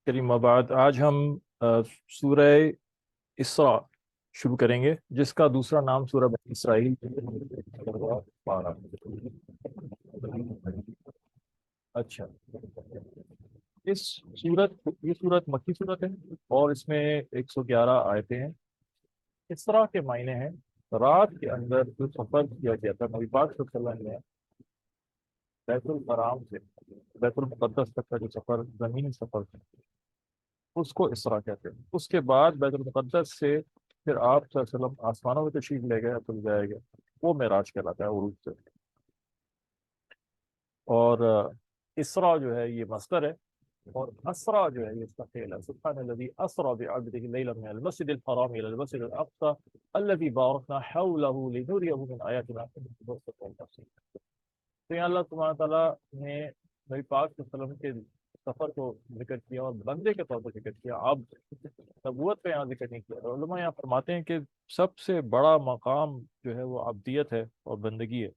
کریم بعد آج ہم سورہ اسراء شروع کریں گے، جس کا دوسرا نام سورہ بنی اسرائیل۔ اچھا، اس یہ سورت مکی سورت ہے اور اس میں 111 آیتیں ہیں۔ اسراء کے معنی ہیں رات کے اندر جو سفر کیا گیا تھا نبی پاک صلی اللہ علیہ وسلم نے بیت الحرام سے بیت المقدس تک کا جو سفر، زمینی سفر تھا، اس کو اسراء کہتے ہیں۔ اس کے بعد بیت المقدس سے پھر آپ صلی اللہ علیہ وسلم آسمانوں میں تشریف لے گئے تو جائے گا، وہ معراج کہلاتا ہے عروج سے۔ اور اسراء جو ہے یہ مصدر ہے، اور اسرا جو ہے یہ اس کا فعل ہے۔ سبحان الذی اسرا بعبدہ لیلا من المسجد الحرام الى المسجد الاقصى الذي باركنا حوله لنريه من آیاتنا انه هو السمیع البصیر۔ تو یہاں اللہ سبحانہ تعالیٰ نے نبی پاک صلی اللہ علیہ وسلم کے سفر کو ذکر کیا اور بندے کے طور پر ذکر کیا، اب نبوت کا یہاں ذکر نہیں کیا۔ اور علماء یہاں فرماتے ہیں کہ سب سے بڑا مقام جو ہے وہ عبدیت ہے اور بندگی ہے،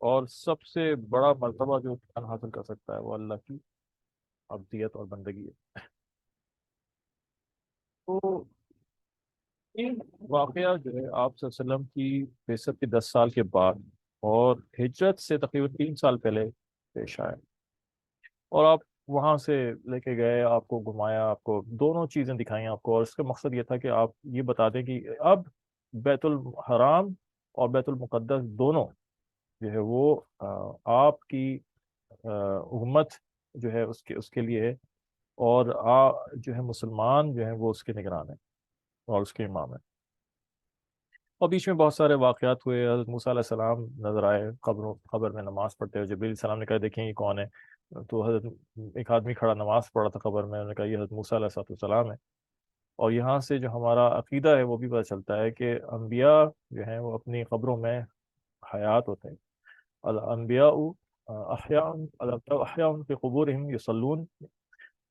اور سب سے بڑا مرتبہ جو انسان حاصل کر سکتا ہے وہ اللہ کی عبدیت اور بندگی ہے۔ تو یہ واقعہ جو ہے آپ صلی اللہ علیہ وسلم کی بعثت کے 10 سال کے بعد اور ہجرت سے تقریباً 3 سال پہلے پیش آیا، اور آپ وہاں سے لے کے گئے، آپ کو گھمایا، آپ کو دونوں چیزیں دکھائیں آپ کو، اور اس کا مقصد یہ تھا کہ آپ یہ بتا دیں کہ اب بیت الحرام اور بیت المقدس دونوں جو ہے وہ آپ کی امت جو ہے اس کے لیے ہے، اور جو ہے مسلمان جو ہیں وہ اس کے نگران ہیں اور اس کے امام ہیں۔ اور بیچ میں بہت سارے واقعات ہوئے، حضرت موسیٰ علیہ السلام نظر آئے قبر میں نماز پڑھتے ہوئے، جبریل علیہ السلام نے کہا دیکھیں یہ کون ہے؟ تو حضرت ایک آدمی کھڑا نماز پڑھ رہا تھا قبر میں، انہوں نے کہا یہ حضرت موسیٰ علیہ السلام ہے۔ اور یہاں سے جو ہمارا عقیدہ ہے وہ بھی پتہ چلتا ہے کہ انبیاء جو ہیں وہ اپنی قبروں میں حیات ہوتے ہیں۔ الانبیاء احیاء فی قبورہم یصلون،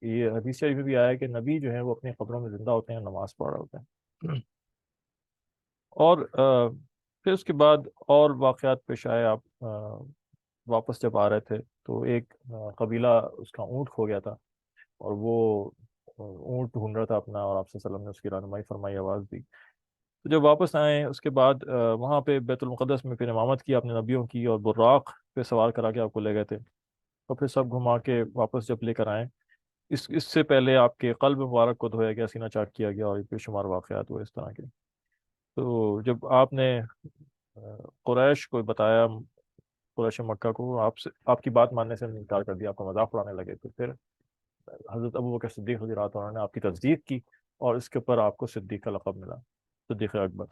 یہ حدیث شریف میں بھی آیا ہے کہ نبی جو ہیں وہ اپنی قبروں میں زندہ ہوتے ہیں، نماز پڑھ رہے ہوتے ہیں۔ اور پھر اس کے بعد اور واقعات پیش آئے۔ آپ واپس جب آ رہے تھے تو ایک قبیلہ اس کا اونٹ کھو گیا تھا، اور وہ اونٹ ڈھونڈ رہا تھا اپنا، اور آپ صلی اللہ علیہ وسلم نے اس کی رہنمائی فرمائی، آواز دی۔ تو جب واپس آئے اس کے بعد وہاں پہ بیت المقدس میں پھر امامت کی آپ نے نبیوں کی، اور براق پہ سوار کرا کے آپ کو لے گئے تھے، تو پھر سب گھما کے واپس جب لے کر آئے، اس سے پہلے آپ کے قلب مبارک کو دھویا گیا، سینہ چاک کیا گیا، اور بے شمار واقعات ہوئے اس طرح کے۔ تو جب آپ نے قریش کو بتایا، قریش مکہ کو آپ کی بات ماننے سے انکار کر دیا، آپ کا مذاق اڑانے لگے، تو پھر حضرت ابو بکر صدیق رضی اللہ عنہ انہوں نے آپ کی تصدیق کی، اور اس کے اوپر آپ کو صدیق کا لقب ملا، صدیق اکبر۔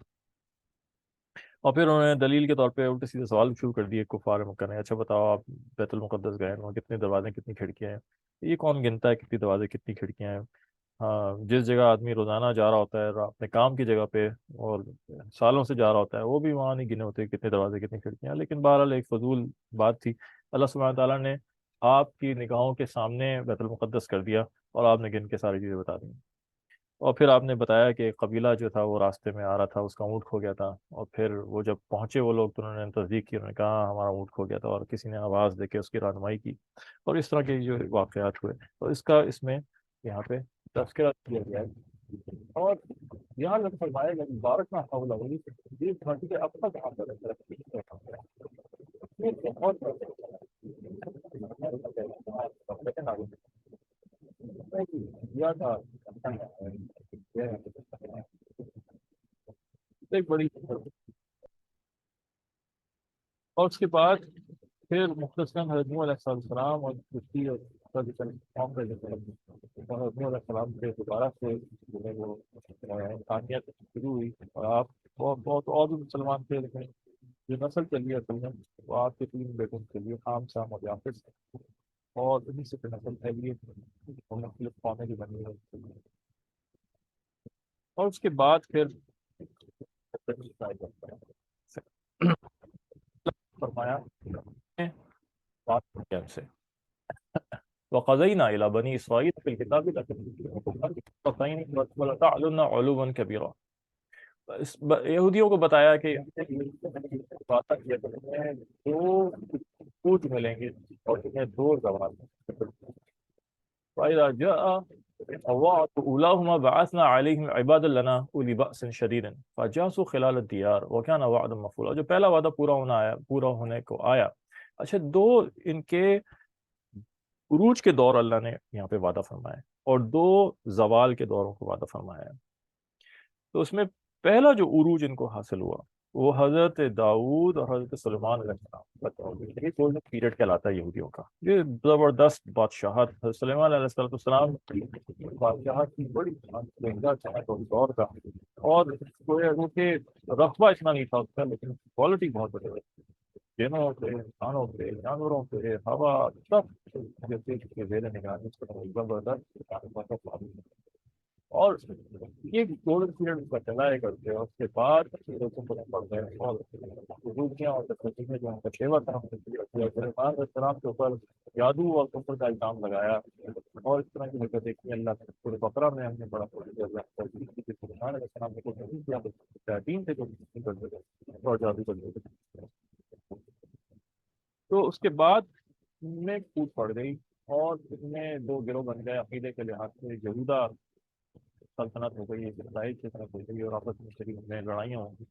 اور پھر انہوں نے دلیل کے طور پہ الٹے سیدھے سوال شروع کر دیے کفار مکہ نے، اچھا بتاؤ آپ بیت المقدس گئے، وہاں کتنے دروازے کتنی کھڑکیاں ہیں؟ یہ کون گنتا ہے کتنی دروازے کتنی کھڑکیاں ہیں؟ ہاں، جس جگہ آدمی روزانہ جا رہا ہوتا ہے اپنے کام کی جگہ پہ، اور سالوں سے جا رہا ہوتا ہے، وہ بھی وہاں نہیں گنے ہوتے کتنے دروازے کتنی کھڑکیاں ہیں۔ لیکن بہرحال ایک فضول بات تھی، اللہ سبحانہ تعالیٰ نے آپ کی نگاہوں کے سامنے بیت المقدس کر دیا، اور آپ نے گن کے ساری چیزیں بتا دی۔ اور پھر آپ نے بتایا کہ ایک قبیلہ جو تھا وہ راستے میں آ رہا تھا، اس کا اونٹ کھو گیا تھا، اور پھر وہ جب پہنچے وہ لوگ تو انہوں نے تصدیق کی، انہوں نے کہا "ہاں، ہمارا اونٹ کھو گیا تھا"، اور کسی نے آواز دے کے اس کی رہنمائی کی، اور اس طرح کے جو واقعات ہوئے، اور اس میں یہاں پہ تذکرہ کیا گیا ہے۔ اور یہاں جب فرمایا گیا بارک نہ حول یہ دھرتی کے اب تک آپ ایک بڑی، اور اس کے بعد پھر مختصراً حضرت نوح علیہ السلام اور کشتی اور قوم کا ذکر ہے، اور حضرت نوح علیہ السلام کے دوبارہ سے جو ہے وہ انسانیت شروع ہوئی، اور آپ بہت بہت اور بھی مسلمان تھے، لیکن جو نسل چلی ہے اصل میں وہ آپ کے 3 بیٹوں کے لیے حام، شام اور یافر سے، اور انہیں سے پھر نسل پھیلی ہے اور مختلف قومیں بھی بنی ہے۔ اور اس کے بعد پھر فرمایا بات ہم سے وقضينا إلى بني إسرائيل في الكتاب ولتعلن علوا كبيرا، یہودیوں کو بتایا کہ جو عروج ملیں گے اور تمہیں دو زوال فإذا جاء وعد أولاهما بعثنا عليهم عبادا لنا أولي بأس شديد فجاسوا خلال الديار وكان وعدا مفعولا. جو پہلا وعدہ پورا ہونے کو آیا. اچھا دو ان کے عروج کے دور اللہ نے یہاں پہ وعدہ فرمایا اور دو زوال کے دوروں کو وعدہ فرمایا. تو اس میں پہلا جو عروج ان کو حاصل ہوا وہ حضرت داؤد اور حضرت سلیمان علیہ السلام. یہ گولڈن پیریڈ کہلاتا ہے یہودیوں کا. یہ زبردست بادشاہت. حضرت سلیمان علیہ السلام بادشاہت کی بڑی دور کا, اور ان کے رقبہ اتنا نہیں تھا اس کا, لیکن کوالٹی بہت بڑی. جنوں پہ, انسانوں پہ, جانوروں پہ, ہوا, سب جیسے زیر نگرانی زبردست. اور یہ گولڈن پیریڈ کا چلا ہے کرتے ہیں. اس کے بعد پڑ گئے اور روٹیاں اور تقریباً جو ہم کا شیوا تھا سلیمان علیہ السلام کے اوپر جادو اور کفر کا الزام لگایا, اور اس طرح کی حرکتیں کی. اللہ کے سورۃ بقرہ میں ہم نے بڑا سلیمان علیہ السلام کو دین سے اور جادو کر دیتے. تو اس کے بعد میں کود پڑ گئی اور اس میں دو گروہ بن گئے. عقیدے کے لحاظ سے یہودا سلطنت ہو گئی, اسرائیل کی طرف ہو گئی, اور آپس میں شریف میں لڑائیاں ہوں گی.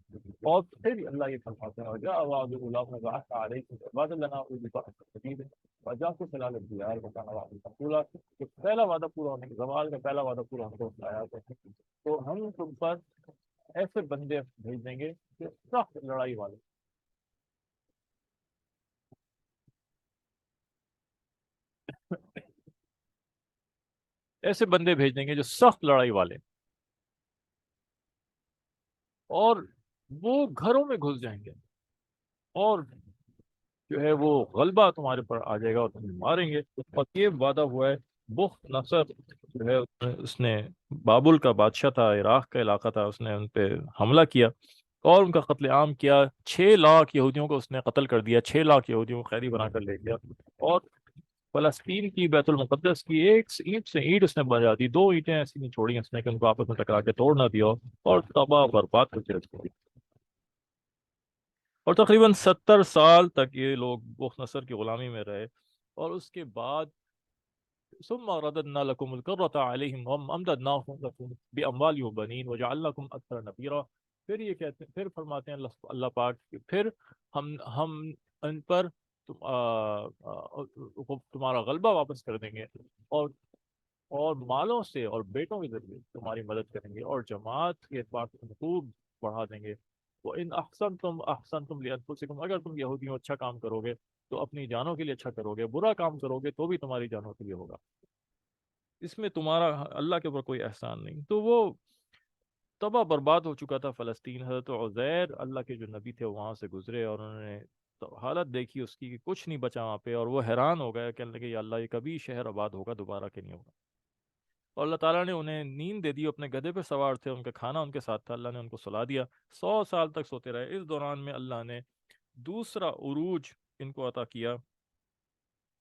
اور پھر اللہ یہ فرماتے ہیں وجاء وعد اولاهما علیکم عبادا لنا اولی بأس شدید وجاسوا خلال الدیار وکان وعدا مفعولا. کہ پہلا وعدہ پورا ہونے کے زوال کا پہلا وعدہ پورا ہونے کو آیا تو ہم تم پر ایسے بندے بھیج دیں گے کہ سخت لڑائی والے. ایسے بندے بھیج دیں گے جو سخت لڑائی والے, اور وہ گھروں میں گھس جائیں گے, اور جو ہے وہ غلبہ تمہارے پر آ جائے گا اور تمہیں ماریں گے. اور یہ وعدہ ہوا ہے. بخت نصر جو ہے اس نے بابل کا بادشاہ تھا, عراق کا علاقہ تھا, اس نے ان پہ حملہ کیا اور ان کا قتل عام کیا. 6 لاکھ یہودیوں کو اس نے قتل کر دیا, 6 لاکھ یہودیوں کو قیدی بنا کر لے گیا. اور فلسطین کی بیت المقدس کی ایک اینٹ سے اینٹ اس نے بجا دی. 2 اینٹیں ایسی نہیں چھوڑی اس نے کہ ان کو آپس میں ٹکرا کے توڑ نہ دیا, اور تباہ برباد کر کے رکھ دیا. اور تقریباً 70 سال تک یہ لوگ بخت نصر کی غلامی میں رہے. اور اس کے بعد ثم رددنا لكم الكرة عليهم وامددناكم لكم باموال وبنين وجعلناكم اكثر نفيرا. پھر یہ کہتے ہیں, پھر فرماتے ہیں اللہ پاک کہ پھر ہم ان پر تمہارا غلبہ واپس کر دیں گے, اور مالوں سے اور بیٹوں کے ذریعے تمہاری مدد کریں گے, اور جماعت کے اعتبار سے خوب بڑھا دیں گے. وَإِنْ أَحْسَنْتُمْ أَحْسَنْتُمْ لِأَنفُسِكُمْ. اگر تم یہودیوں اچھا کام کرو گے تو اپنی جانوں کے لیے اچھا کرو گے, برا کام کرو گے تو بھی تمہاری جانوں کے لیے ہوگا. اس میں تمہارا اللہ کے اوپر کوئی احسان نہیں. تو وہ تباہ برباد ہو چکا تھا فلسطین. حضرت عزیر اللہ کے جو نبی تھے وہاں سے گزرے, اور انہوں نے حالت دیکھی اس کی کہ کچھ نہیں بچا وہاں پہ, اور وہ حیران ہو گئے, کہنے لگے یا اللہ یہ کبھی شہر آباد ہوگا دوبارہ کہ نہیں ہوگا. اور اللہ تعالیٰ نے انہیں نیند دے دی. اپنے گدھے پہ سوار تھے, ان کا کھانا ان کے ساتھ تھا, اللہ نے ان کو سلا دیا. 100 سال تک سوتے رہے. اس دوران میں اللہ نے دوسرا عروج ان کو عطا کیا.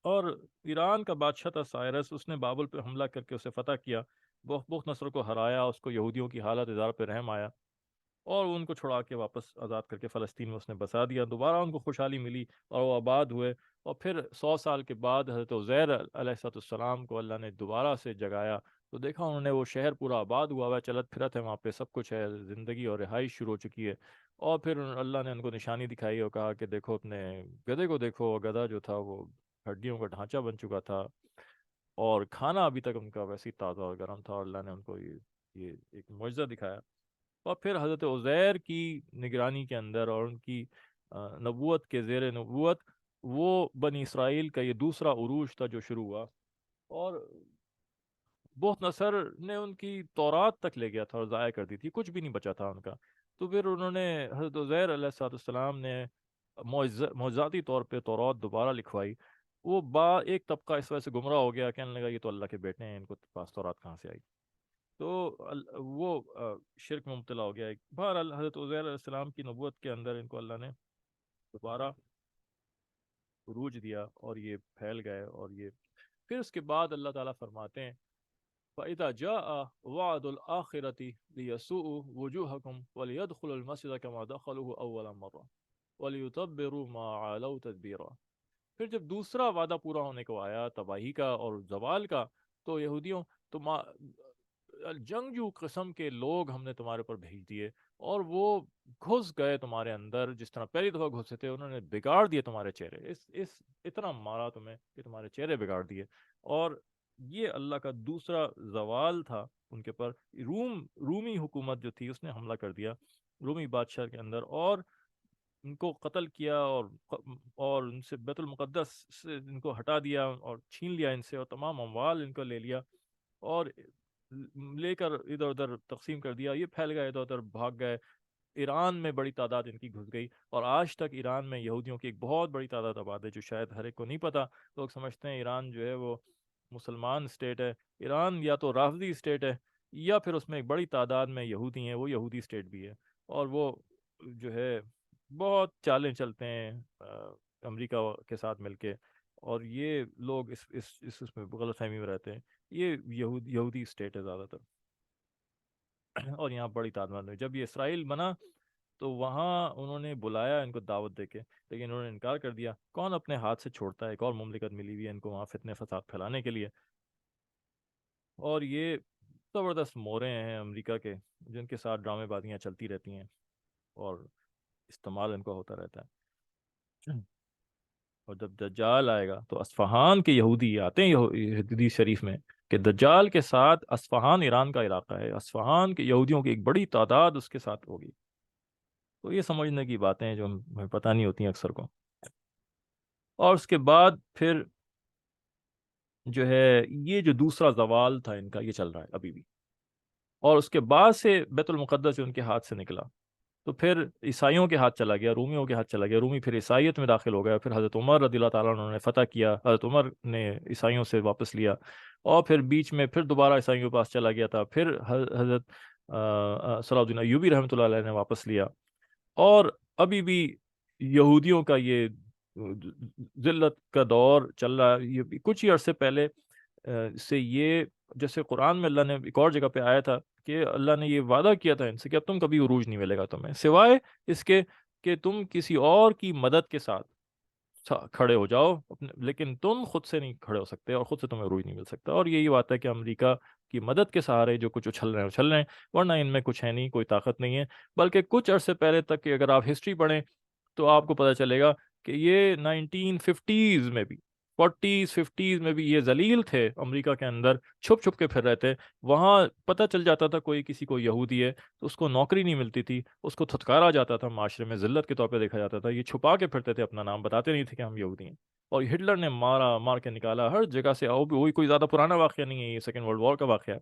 اور ایران کا بادشاہ تھا سائرس, اس نے بابل پہ حملہ کر کے اسے فتح کیا, بخت نصر کو ہرایا. اس کو یہودیوں کی حالت ادار پہ رحم آیا, اور ان کو چھڑا کے واپس آزاد کر کے فلسطین میں اس نے بسا دیا. دوبارہ ان کو خوشحالی ملی اور وہ آباد ہوئے. اور پھر 100 سال کے بعد حضرت عزیر علیہ السلام کو اللہ نے دوبارہ سے جگایا, تو دیکھا انہوں نے وہ شہر پورا آباد ہوا ہے, چلت پھرت ہے وہاں پہ, سب کچھ ہے, زندگی اور رہائش شروع ہو چکی ہے. اور پھر اللہ نے ان کو نشانی دکھائی اور کہا کہ دیکھو اپنے گدھے کو دیکھو. گدھا جو تھا وہ ہڈیوں کا ڈھانچہ بن چکا تھا, اور کھانا ابھی تک ان کا ویسے ہی تازہ اور گرم تھا, اور اللہ نے ان کو یہ ایک معجزہ دکھایا. اور پھر حضرت عزیر کی نگرانی کے اندر اور ان کی نبوت کے زیر نبوت وہ بنی اسرائیل کا یہ دوسرا عروج تھا جو شروع ہوا. اور بہت نصر نے ان کی تورات تک لے گیا تھا اور ضائع کر دی تھی, کچھ بھی نہیں بچا تھا ان کا. تو پھر انہوں نے حضرت عزیر علیہ السلام نے معجزاتی طور پہ تورات دوبارہ لکھوائی. وہ ایک طبقہ اس وجہ سے گمراہ ہو گیا, کہنے لگا یہ تو اللہ کے بیٹے ہیں, ان کو پاس تورات کہاں سے آئی. تو وہ شرک میں مبتلا ہو گیا. بہرحال حضرت عزیر علیہ السلام کی نبوت کے اندر ان کو اللہ نے دوبارہ عروج دیا, اور یہ پھیل گئے. اور یہ پھر اس کے بعد اللہ تعالیٰ فرماتے ہیں فَإِذَا جَاءَ وَعْدُ الْآخِرَةِ لِيَسُوءُوا وُجُوهَكُمْ وَلِيَدْخُلُوا الْمَسْجِدَ كَمَا دَخَلُوهُ أَوَّلَ مَرَّةٍ وَلِيُتَبِّرُوا مَا عَلَوْا تَتْبِيرًا. پھر جب دوسرا وعدہ پورا ہونے کو آیا تباہی کا اور زوال کا، تو یہودیوں تو جنگجو قسم کے لوگ ہم نے تمہارے اوپر بھیج دیے، اور وہ گھس گئے تمہارے اندر جس طرح پہلی دفعہ گھسے تھے، انہوں نے بگاڑ دیے تمہارے چہرے، اس اتنا مارا تمہیں کہ تمہارے چہرے بگاڑ دیے۔ اور یہ اللہ کا دوسرا زوال تھا ان کے پر۔ رومی حکومت جو تھی اس نے حملہ کر دیا رومی بادشاہ کے اندر، اور ان کو قتل کیا، اور ان سے بیت المقدس سے ان کو ہٹا دیا اور چھین لیا ان سے، اور تمام اموال ان کو لے لیا، اور لے کر ادھر ادھر تقسیم کر دیا۔ یہ پھیل گئے، ادھر ادھر بھاگ گئے۔ ایران میں بڑی تعداد ان کی گھس گئی، اور آج تک ایران میں یہودیوں کی ایک بہت بڑی تعداد آباد ہے، جو شاید ہر ایک کو نہیں پتہ۔ لوگ سمجھتے ہیں ایران جو ہے وہ مسلمان اسٹیٹ ہے۔ ایران یا تو رافضی اسٹیٹ ہے، یا پھر اس میں ایک بڑی تعداد میں یہودی ہیں، وہ یہودی اسٹیٹ بھی ہے، اور وہ جو ہے بہت چالیں چلتے ہیں امریکہ کے ساتھ مل کے، اور یہ لوگ اس میں غلط فہمی میں رہتے ہیں۔ یہ یہودی اسٹیٹ ہے زیادہ تر، اور یہاں بڑی تعداد میں جب یہ اسرائیل بنا تو وہاں انہوں نے بلایا ان کو دعوت دے کے، لیکن انہوں نے انکار کر دیا۔ کون اپنے ہاتھ سے چھوڑتا ہے؟ ایک اور مملکت ملی ہوئی ہے ان کو وہاں فتنے فساد پھیلانے کے لیے، اور یہ زبردست مورے ہیں امریکہ کے، جن کے ساتھ ڈرامے بازیاں چلتی رہتی ہیں اور استعمال ان کا ہوتا رہتا ہے۔ اور جب دجال آئے گا تو اصفہان کے یہودی آتے ہیں حدیث شریف میں کہ دجال کے ساتھ اصفہان ایران کا علاقہ ہے، اصفہان کے یہودیوں کی ایک بڑی تعداد اس کے ساتھ ہوگی۔ تو یہ سمجھنے کی باتیں ہیں جو ہمیں پتہ نہیں ہوتی ہیں اکثر کو۔ اور اس کے بعد پھر جو ہے یہ جو دوسرا زوال تھا ان کا، یہ چل رہا ہے ابھی بھی، اور اس کے بعد سے بیت المقدس جو ان کے ہاتھ سے نکلا تو پھر عیسائیوں کے ہاتھ چلا گیا، رومیوں کے ہاتھ چلا گیا، رومی پھر عیسائیت میں داخل ہو گیا، پھر حضرت عمر رضی اللہ تعالیٰ عنہ نے فتح کیا، حضرت عمر نے عیسائیوں سے واپس لیا، اور پھر بیچ میں پھر دوبارہ عیسائیوں کے پاس چلا گیا تھا، پھر حضرت صلاح الدین ایوبی رحمۃ اللہ علیہ نے واپس لیا، اور ابھی بھی یہودیوں کا یہ ذلت کا دور چل رہا ہے۔ یہ کچھ ہی عرصے پہلے سے یہ، جیسے قرآن میں اللہ نے ایک اور جگہ پہ آیا تھا کہ اللہ نے یہ وعدہ کیا تھا ان سے کہ اب تم کبھی عروج نہیں ملے گا تمہیں، سوائے اس کے کہ تم کسی اور کی مدد کے ساتھ کھڑے ہو جاؤ، لیکن تم خود سے نہیں کھڑے ہو سکتے، اور خود سے تمہیں عروج نہیں مل سکتا۔ اور یہی بات ہے کہ امریکہ کی مدد کے سہارے جو کچھ اچھل رہے ہیں، ورنہ ان میں کچھ ہے نہیں، کوئی طاقت نہیں ہے۔ بلکہ کچھ عرصے پہلے تک کہ اگر آپ ہسٹری پڑھیں تو آپ کو پتہ چلے گا کہ یہ 1950s میں بھی، 40s 50s میں بھی یہ ذلیل تھے، امریکہ کے اندر چھپ چھپ کے پھر رہے تھے۔ وہاں پتہ چل جاتا تھا کوئی کسی کو یہودی ہے تو اس کو نوکری نہیں ملتی تھی، اس کو تھتکارا جاتا تھا، معاشرے میں ذلت کے طور پہ دیکھا جاتا تھا، یہ چھپا کے پھرتے تھے، اپنا نام بتاتے نہیں تھے کہ ہم یہودی ہیں۔ اور ہٹلر نے مار کے نکالا ہر جگہ سے، وہی کوئی زیادہ پرانا واقعہ نہیں ہے، یہ سیکنڈ ورلڈ وار کا واقعہ ہے۔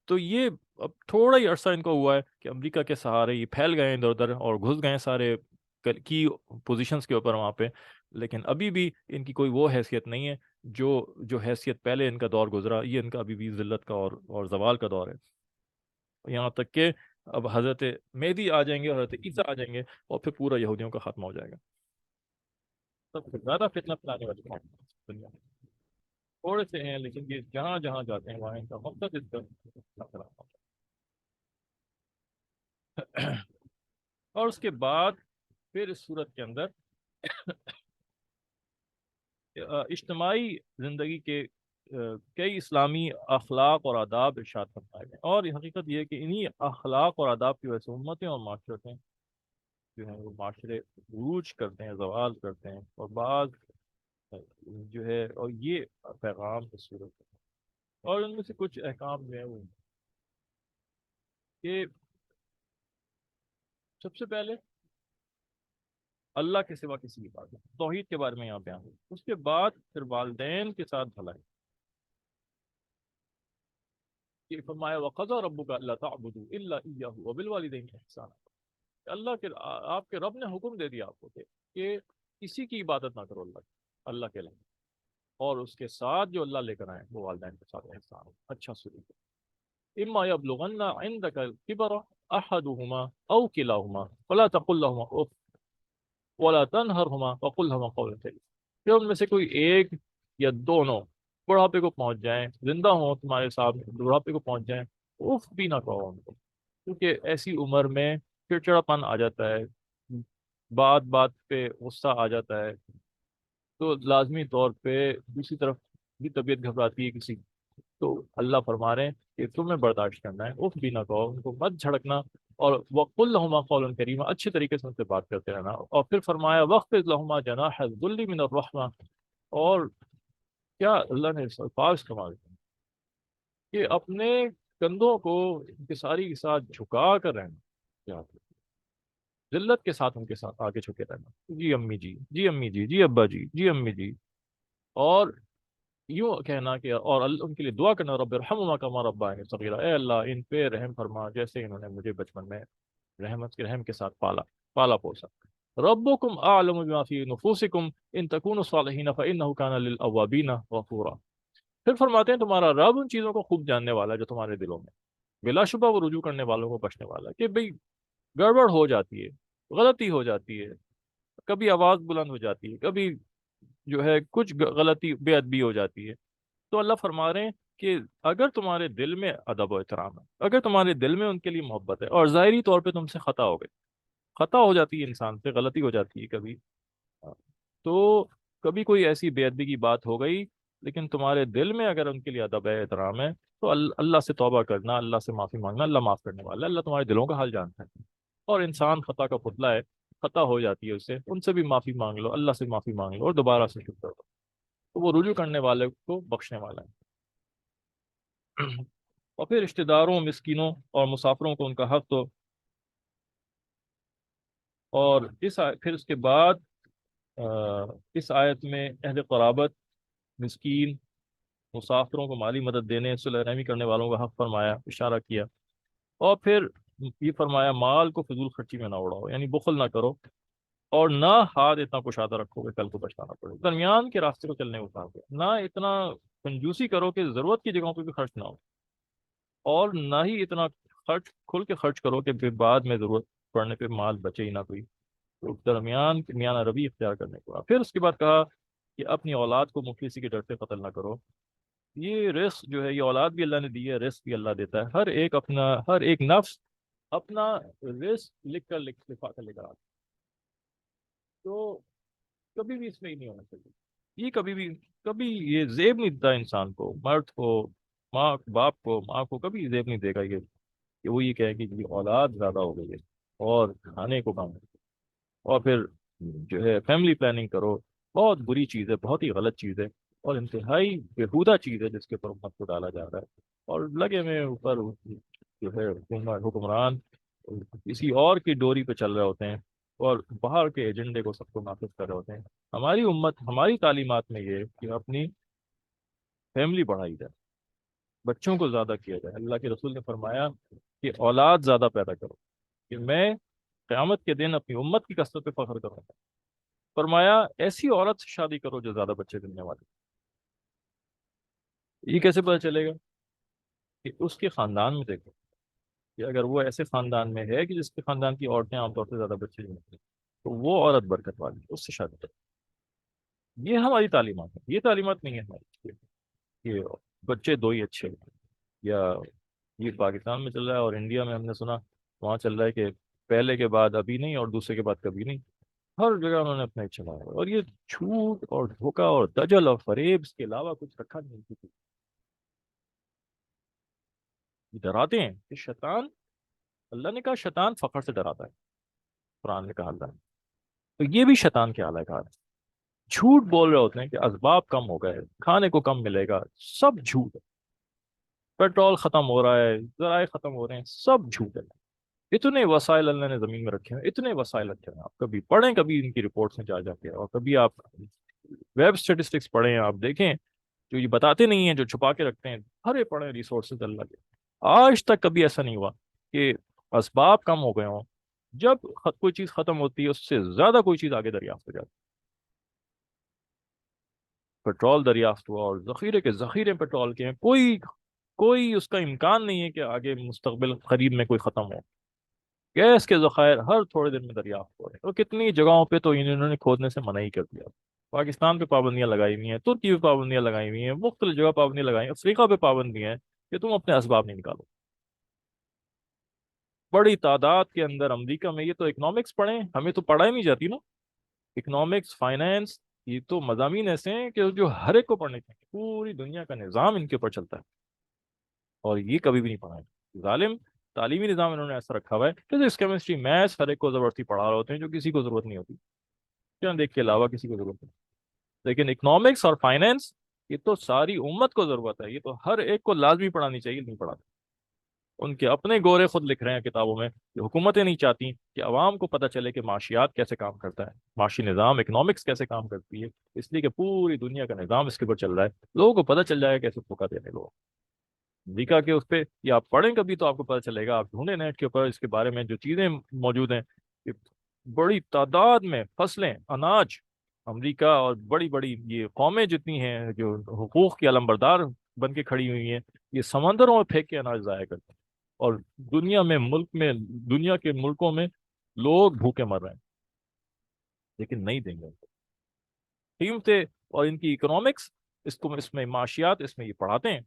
تو یہ اب تھوڑا ہی عرصہ ان کو ہوا ہے کہ امریکہ کے سہارے یہ پھیل گئے ادھر ادھر اور گھس گئے سارے کی پوزیشنز کے اوپر وہاں پہ، لیکن ابھی بھی ان کی کوئی وہ حیثیت نہیں ہے جو حیثیت پہلے ان کا دور گزرا، یہ ان کا ابھی بھی ذلت کا اور زوال کا دور ہے، یہاں تک کہ اب حضرت مہدی آ جائیں گے اور حضرت عیسیٰ آ جائیں گے، اور پھر پورا یہودیوں کا خاتمہ ہو جائے گا۔ سب سے زیادہ فتنہ پھیلانے والے کون ہیں دنیا میں؟ تھوڑے سے ہیں، لیکن یہ جہاں جہاں جاتے ہیں وہاں ان کا مقصد اس کا فتنہ پھیلانا ہوتا ہے۔ اور اس کے بعد پھر اس صورت کے اندر اجتماعی زندگی کے کئی اسلامی اخلاق اور آداب ارشاد فرمائے گئے، اور حقیقت یہ ہے کہ انہی اخلاق اور آداب کی وجہ سے امتیں اور معاشرتیں جو ہیں وہ معاشرے عروج کرتے ہیں، زوال کرتے ہیں، اور بعض جو ہے، اور یہ پیغام کی صورت ہے۔ اور ان میں سے کچھ احکام جو ہیں وہ کہ سب سے پہلے اللہ کے سوا کسی کی بات نہیں، توحید کے بارے میں یہاں بیان ہے۔ اس کے بعد پھر والدین کے ساتھ بھلائی، کہ فرمایا وَقَضَىٰ رَبُّكَ أَلَّا تَعْبُدُوا إِلَّا إِيَّاهُ وَبِالْوَالِدَيْنِ إِحْسَانًا، کہ اللہ کے آپ کے رب نے حکم دے دیا آپ کو کہ کسی کی عبادت نہ کرو اللہ کے علاوہ، اور اس کے ساتھ جو اللہ لے کر آئے وہ والدین کے ساتھ احسان ہو، اچھا سلوک۔ اما يبلغن عندك الكبر احدهما او كلاهما فلا تقل لهما اف ولا تنهرهما وقل لهما قولا كريما، کہ ان میں سے کوئی ایک یا دونوں بڑھاپے کو پہنچ جائیں، زندہ ہوں تمہارے ساتھ، بڑھاپے کو پہنچ جائیں، اف بھی نہ کہو ان کو، کیونکہ ایسی عمر میں چڑچڑاپن آ جاتا ہے، بات بات پہ غصہ آ جاتا ہے، تو لازمی طور پہ دوسری طرف بھی طبیعت گھبراتی ہے کسی کی، تو اللہ فرما رہے ہیں کہ تمہیں برداشت کرنا ہے، اف بھی نہ کہو، ان کو مت جھڑکنا، اور وقل لہما قولا کریما، اچھے طریقے سے ان سے بات کرتے رہنا، اور پھر فرمایا وخفض لہما جناح الذل من الرحمہ، اور کیا اللہ نے الفاظ استعمال کیے کہ اپنے کندھوں کو انکساری کے ساتھ جھکا کر رہنا، کیا ذلت کے ساتھ ان کے ساتھ آگے جھکے رہنا، جی امی جی، جی امی جی، جی ابا جی، جی امی جی، اور یوں کہنا کہ اور ان کے لیے دعا کرنا رب ارحمہما کما ربیانی صغیرا، اے اللہ ان پہ رحم فرما جیسے انہوں نے مجھے بچپن میں رحمت کے رحم کے ساتھ پالا پوسا، ربکم اعلم بما فی نفوسکم ان تکونوا صالحین فانہ کان للاوابین غفورا، پھر فرماتے ہیں تمہارا رب ان چیزوں کو خوب جاننے والا ہے جو تمہارے دلوں میں، بلا شبہ وہ رجوع کرنے والوں کو بچنے والا ہے، کہ بھئی گڑبڑ ہو جاتی ہے، غلطی ہو جاتی ہے، کبھی آواز بلند ہو جاتی ہے، کبھی جو ہے کچھ غلطی بے ادبی ہو جاتی ہے، تو اللہ فرما رہے ہیں کہ اگر تمہارے دل میں ادب و احترام ہے، اگر تمہارے دل میں ان کے لیے محبت ہے، اور ظاہری طور پہ تم سے خطا ہو گئی، خطا ہو جاتی ہے، انسان سے غلطی ہو جاتی ہے کبھی، تو کبھی کوئی ایسی بے ادبی کی بات ہو گئی، لیکن تمہارے دل میں اگر ان کے لیے ادب ہے، احترام ہے، تو اللہ سے توبہ کرنا، اللہ سے معافی مانگنا، اللہ معاف کرنے والا ہے، اللہ تمہارے دلوں کا حال جانتا ہے، اور انسان خطا کا پتلا ہے، خطا ہو جاتی ہے اسے، ان سے بھی معافی مانگ لو، اللہ سے معافی مانگ لو، اور دوبارہ سے شکر کرو، تو وہ رجوع کرنے والے کو بخشنے والا ہے۔ اور پھر رشتہ داروں، مسکینوں اور مسافروں کو ان کا حق دو، اور پھر اس کے بعد اس آیت میں اہل قرابت، مسکین، مسافروں کو مالی مدد دینے، صلہ رحمی کرنے والوں کا حق فرمایا، اشارہ کیا، اور پھر یہ فرمایا مال کو فضول خرچی میں نہ اڑاؤ، یعنی بخل نہ کرو، اور نہ ہاتھ اتنا کشادہ رکھو کہ کل کو پچھتانا پڑے، درمیان کے راستے کو چلنے کو کہا گیا، نہ اتنا کنجوسی کرو کہ ضرورت کی جگہوں پہ بھی خرچ نہ ہو، اور نہ ہی اتنا کھل کے خرچ کرو کہ پھر بعد میں ضرورت پڑنے پہ مال بچے ہی نہ کوئی، تو درمیان میانہ روی اختیار کرنے کو کہا، پھر اس کے بعد کہا کہ اپنی اولاد کو مفلسی کے ڈر سے قتل نہ کرو، یہ رزق جو ہے، یہ اولاد بھی اللہ نے دی ہے، رزق بھی اللہ دیتا ہے، ہر ایک نفس اپنا رزق لکھا کر لے کر آتا ہے، تو کبھی بھی اس میں ہی نہیں ہونا چاہیے، یہ کبھی یہ زیب نہیں دیتا انسان کو، مرد کو، ماں باپ کو، ماں کو کبھی زیب نہیں دے گا یہ کہ وہ یہ کہے کہ یہ اولاد زیادہ ہو گئی ہے اور کھانے کو کم ہے، اور پھر جو ہے فیملی پلاننگ کرو، بہت بری چیز ہے، بہت ہی غلط چیز ہے، اور انتہائی بےہودہ چیز ہے جس کے اوپر امت کو ڈالا جا رہا ہے، اور لگے میں اوپر جو ہے حکمران کسی اور کی ڈوری پہ چل رہے ہوتے ہیں، اور باہر کے ایجنڈے کو سب کو نافذ کر رہے ہوتے ہیں۔ ہماری امت، ہماری تعلیمات میں یہ کہ اپنی فیملی بڑھائی جائے، بچوں کو زیادہ کیا جائے، اللہ کے رسول نے فرمایا کہ اولاد زیادہ پیدا کرو کہ میں قیامت کے دن اپنی امت کی کثرت پہ فخر کروں گا، فرمایا ایسی عورت سے شادی کرو جو زیادہ بچے دینے والی، یہ کیسے پتہ چلے گا؟ کہ اس کے خاندان میں دیکھو، کہ اگر وہ ایسے خاندان میں ہے کہ جس کے خاندان کی عورتیں عام طور سے زیادہ بچے دیتی ہیں، تو وہ عورت برکت والی ہے، اس سے شادی کرو، یہ ہماری تعلیمات ہے، یہ تعلیمات نہیں ہے ہماری کہ بچے دو ہی اچھے ہیں، یا یہ پاکستان میں چل رہا ہے، اور انڈیا میں ہم نے سنا وہاں چل رہا ہے کہ پہلے کے بعد ابھی نہیں اور دوسرے کے بعد کبھی نہیں، ہر جگہ انہوں نے اپنا چلایا ہے، اور یہ جھوٹ اور دھوکہ اور دجل اور فریب، اس کے علاوہ کچھ رکھا نہیں کسی، یہ ڈراتے ہیں کہ شیطان، اللہ نے کہا شیطان فخر سے ڈراتا ہے، قرآن نے کہا اللہ نے، تو یہ بھی شیطان کے اعلی کار ہے، جھوٹ بول رہے ہوتے ہیں کہ اسباب کم ہو گئے، کھانے کو کم ملے گا، سب جھوٹ ہے، پیٹرول ختم ہو رہا ہے، ذرائع ختم ہو رہے ہیں، سب جھوٹ ہے، اتنے وسائل اللہ نے زمین میں رکھے ہیں، اتنے وسائل رکھے ہیں، آپ کبھی پڑھیں، کبھی ان کی رپورٹس میں جا کے، اور کبھی آپ ویب اسٹیٹسٹکس پڑھیں، آپ دیکھیں جو یہ بتاتے نہیں ہیں، جو چھپا کے رکھتے ہیں، ہرے پڑھیں ریسورسز اللہ کے، آج تک کبھی ایسا نہیں ہوا کہ اسباب کم ہو گئے ہوں، جب کوئی چیز ختم ہوتی ہے اس سے زیادہ کوئی چیز آگے دریافت ہو جاتی ہے، پیٹرول دریافت ہوا اور ذخیرے کے ذخیرے پیٹرول کے ہیں، کوئی اس کا امکان نہیں ہے کہ آگے مستقبل قریب میں کوئی ختم ہو، گیس کے ذخائر ہر تھوڑے دن میں دریافت ہو رہے ہیں، اور کتنی جگہوں پہ تو انہوں نے کھودنے سے منع ہی کر دیا، پاکستان پہ پابندیاں لگائی ہوئی ہیں، ترکی پہ پابندیاں لگائی ہوئی ہیں، مختلف جگہ پابندیاں لگائی ہیں، افریقہ پہ پابندیاں ہیں کہ تم اپنے اسباب نہیں نکالو، بڑی تعداد کے اندر امریکہ میں، یہ تو اکنامکس پڑھیں، ہمیں تو پڑھائی نہیں جاتی نا، اکنامکس، فائنینس، یہ تو مضامین ایسے ہیں کہ جو ہر ایک کو پڑھنے چاہیے، پوری دنیا کا نظام ان کے اوپر چلتا ہے، اور یہ کبھی بھی نہیں پڑھا ہے ظالم تعلیمی نظام انہوں نے ایسا رکھا ہوا ہے کہ فزکس کیمسٹری میتھس ہر ایک کو زبردستی پڑھا رہے ہوتے ہیں جو کسی کو ضرورت نہیں ہوتی، کیا دیکھ کے علاوہ کسی کو ضرورت نہیں، لیکن اکنامکس اور فائنینس یہ تو ساری امت کو ضرورت ہے، یہ تو ہر ایک کو لازمی پڑھانی چاہیے، نہیں پڑھاتے، ان کے اپنے گورے خود لکھ رہے ہیں کتابوں میں کہ حکومتیں نہیں چاہتی کہ عوام کو پتہ چلے کہ معاشیات کیسے کام کرتا ہے، معاشی نظام اکنامکس کیسے کام کرتی ہے، اس لیے کہ پوری دنیا کا نظام اس کے اوپر چل رہا ہے، لوگوں کو پتہ چل جائے گا کیسے دھوکہ دینے لوگ امریکہ کے اس پہ، یہ آپ پڑھیں کبھی تو آپ کو پتہ چلے گا، آپ ڈھونڈیں نیٹ کے اوپر اس کے بارے میں جو چیزیں موجود ہیں کہ بڑی تعداد میں فصلیں اناج امریکہ اور بڑی بڑی یہ قومیں جتنی ہیں جو حقوق کی علمبردار بن کے کھڑی ہوئی ہیں، یہ سمندروں میں پھینک کے اناج ضائع کرتے ہیں، اور دنیا میں ملک میں دنیا کے ملکوں میں لوگ بھوکے مر رہے ہیں، لیکن نہیں دیں گے ان کو قیمتیں اور ان کی اکنامکس، اس میں معاشیات اس میں یہ پڑھاتے ہیں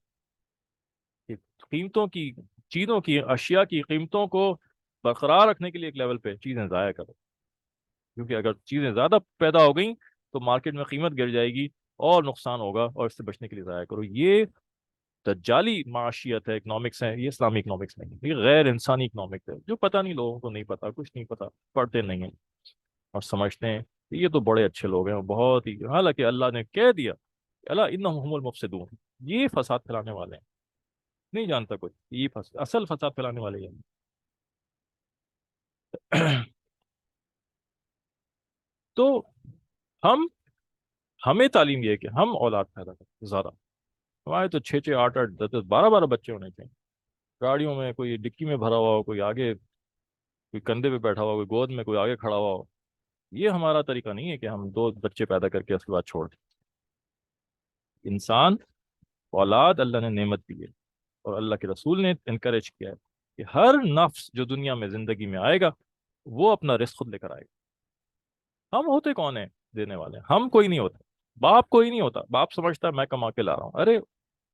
کہ قیمتوں کی چیزوں کی اشیاء کی قیمتوں کو برقرار رکھنے کے لیے ایک لیول پہ چیزیں ضائع کرو، کیونکہ اگر چیزیں زیادہ پیدا ہو گئیں تو مارکیٹ میں قیمت گر جائے گی اور نقصان ہوگا، اور اس سے بچنے کے لیے ضائع کرو، یہ دجالی معاشیت ہے، اکنامکس ہے، یہ اسلامی اکنامکس نہیں ہے، یہ غیر انسانی اکنامکس ہے جو پتہ نہیں، لوگوں کو نہیں پتا، کچھ نہیں پتا، پڑھتے نہیں ہیں اور سمجھتے ہیں کہ یہ تو بڑے اچھے لوگ ہیں، اور بہت ہی، حالانکہ اللہ نے کہہ دیا اللہ انہم هم المفسدون، یہ فساد پھیلانے والے ہیں، نہیں جانتا کوئی یہ اصل فساد پھیلانے والے ہیں تو ہم ہمیں تعلیم یہ ہے کہ ہم اولاد پیدا کریں زیادہ، ہمارے تو 6 6 8 8 10 10 12 12 بچے ہونے چاہیے، گاڑیوں میں کوئی ڈکی میں بھرا ہوا ہو، کوئی آگے، کوئی کندھے پہ بیٹھا ہوا، کوئی گود میں، کوئی آگے کھڑا ہوا ہو، یہ ہمارا طریقہ نہیں ہے کہ ہم 2 بچے پیدا کر کے اس کے بعد چھوڑ دیں، انسان اولاد اللہ نے نعمت دی ہے، اور اللہ کے رسول نے انکریج کیا ہے کہ ہر نفس جو دنیا میں زندگی میں آئے گا وہ اپنا رزق خود لے کر آئے گا، ہم ہوتے کون ہیں دینے والے، ہم کوئی نہیں ہوتا، باپ کوئی نہیں ہوتا، باپ سمجھتا ہے میں کما کے لا رہا ہوں، ارے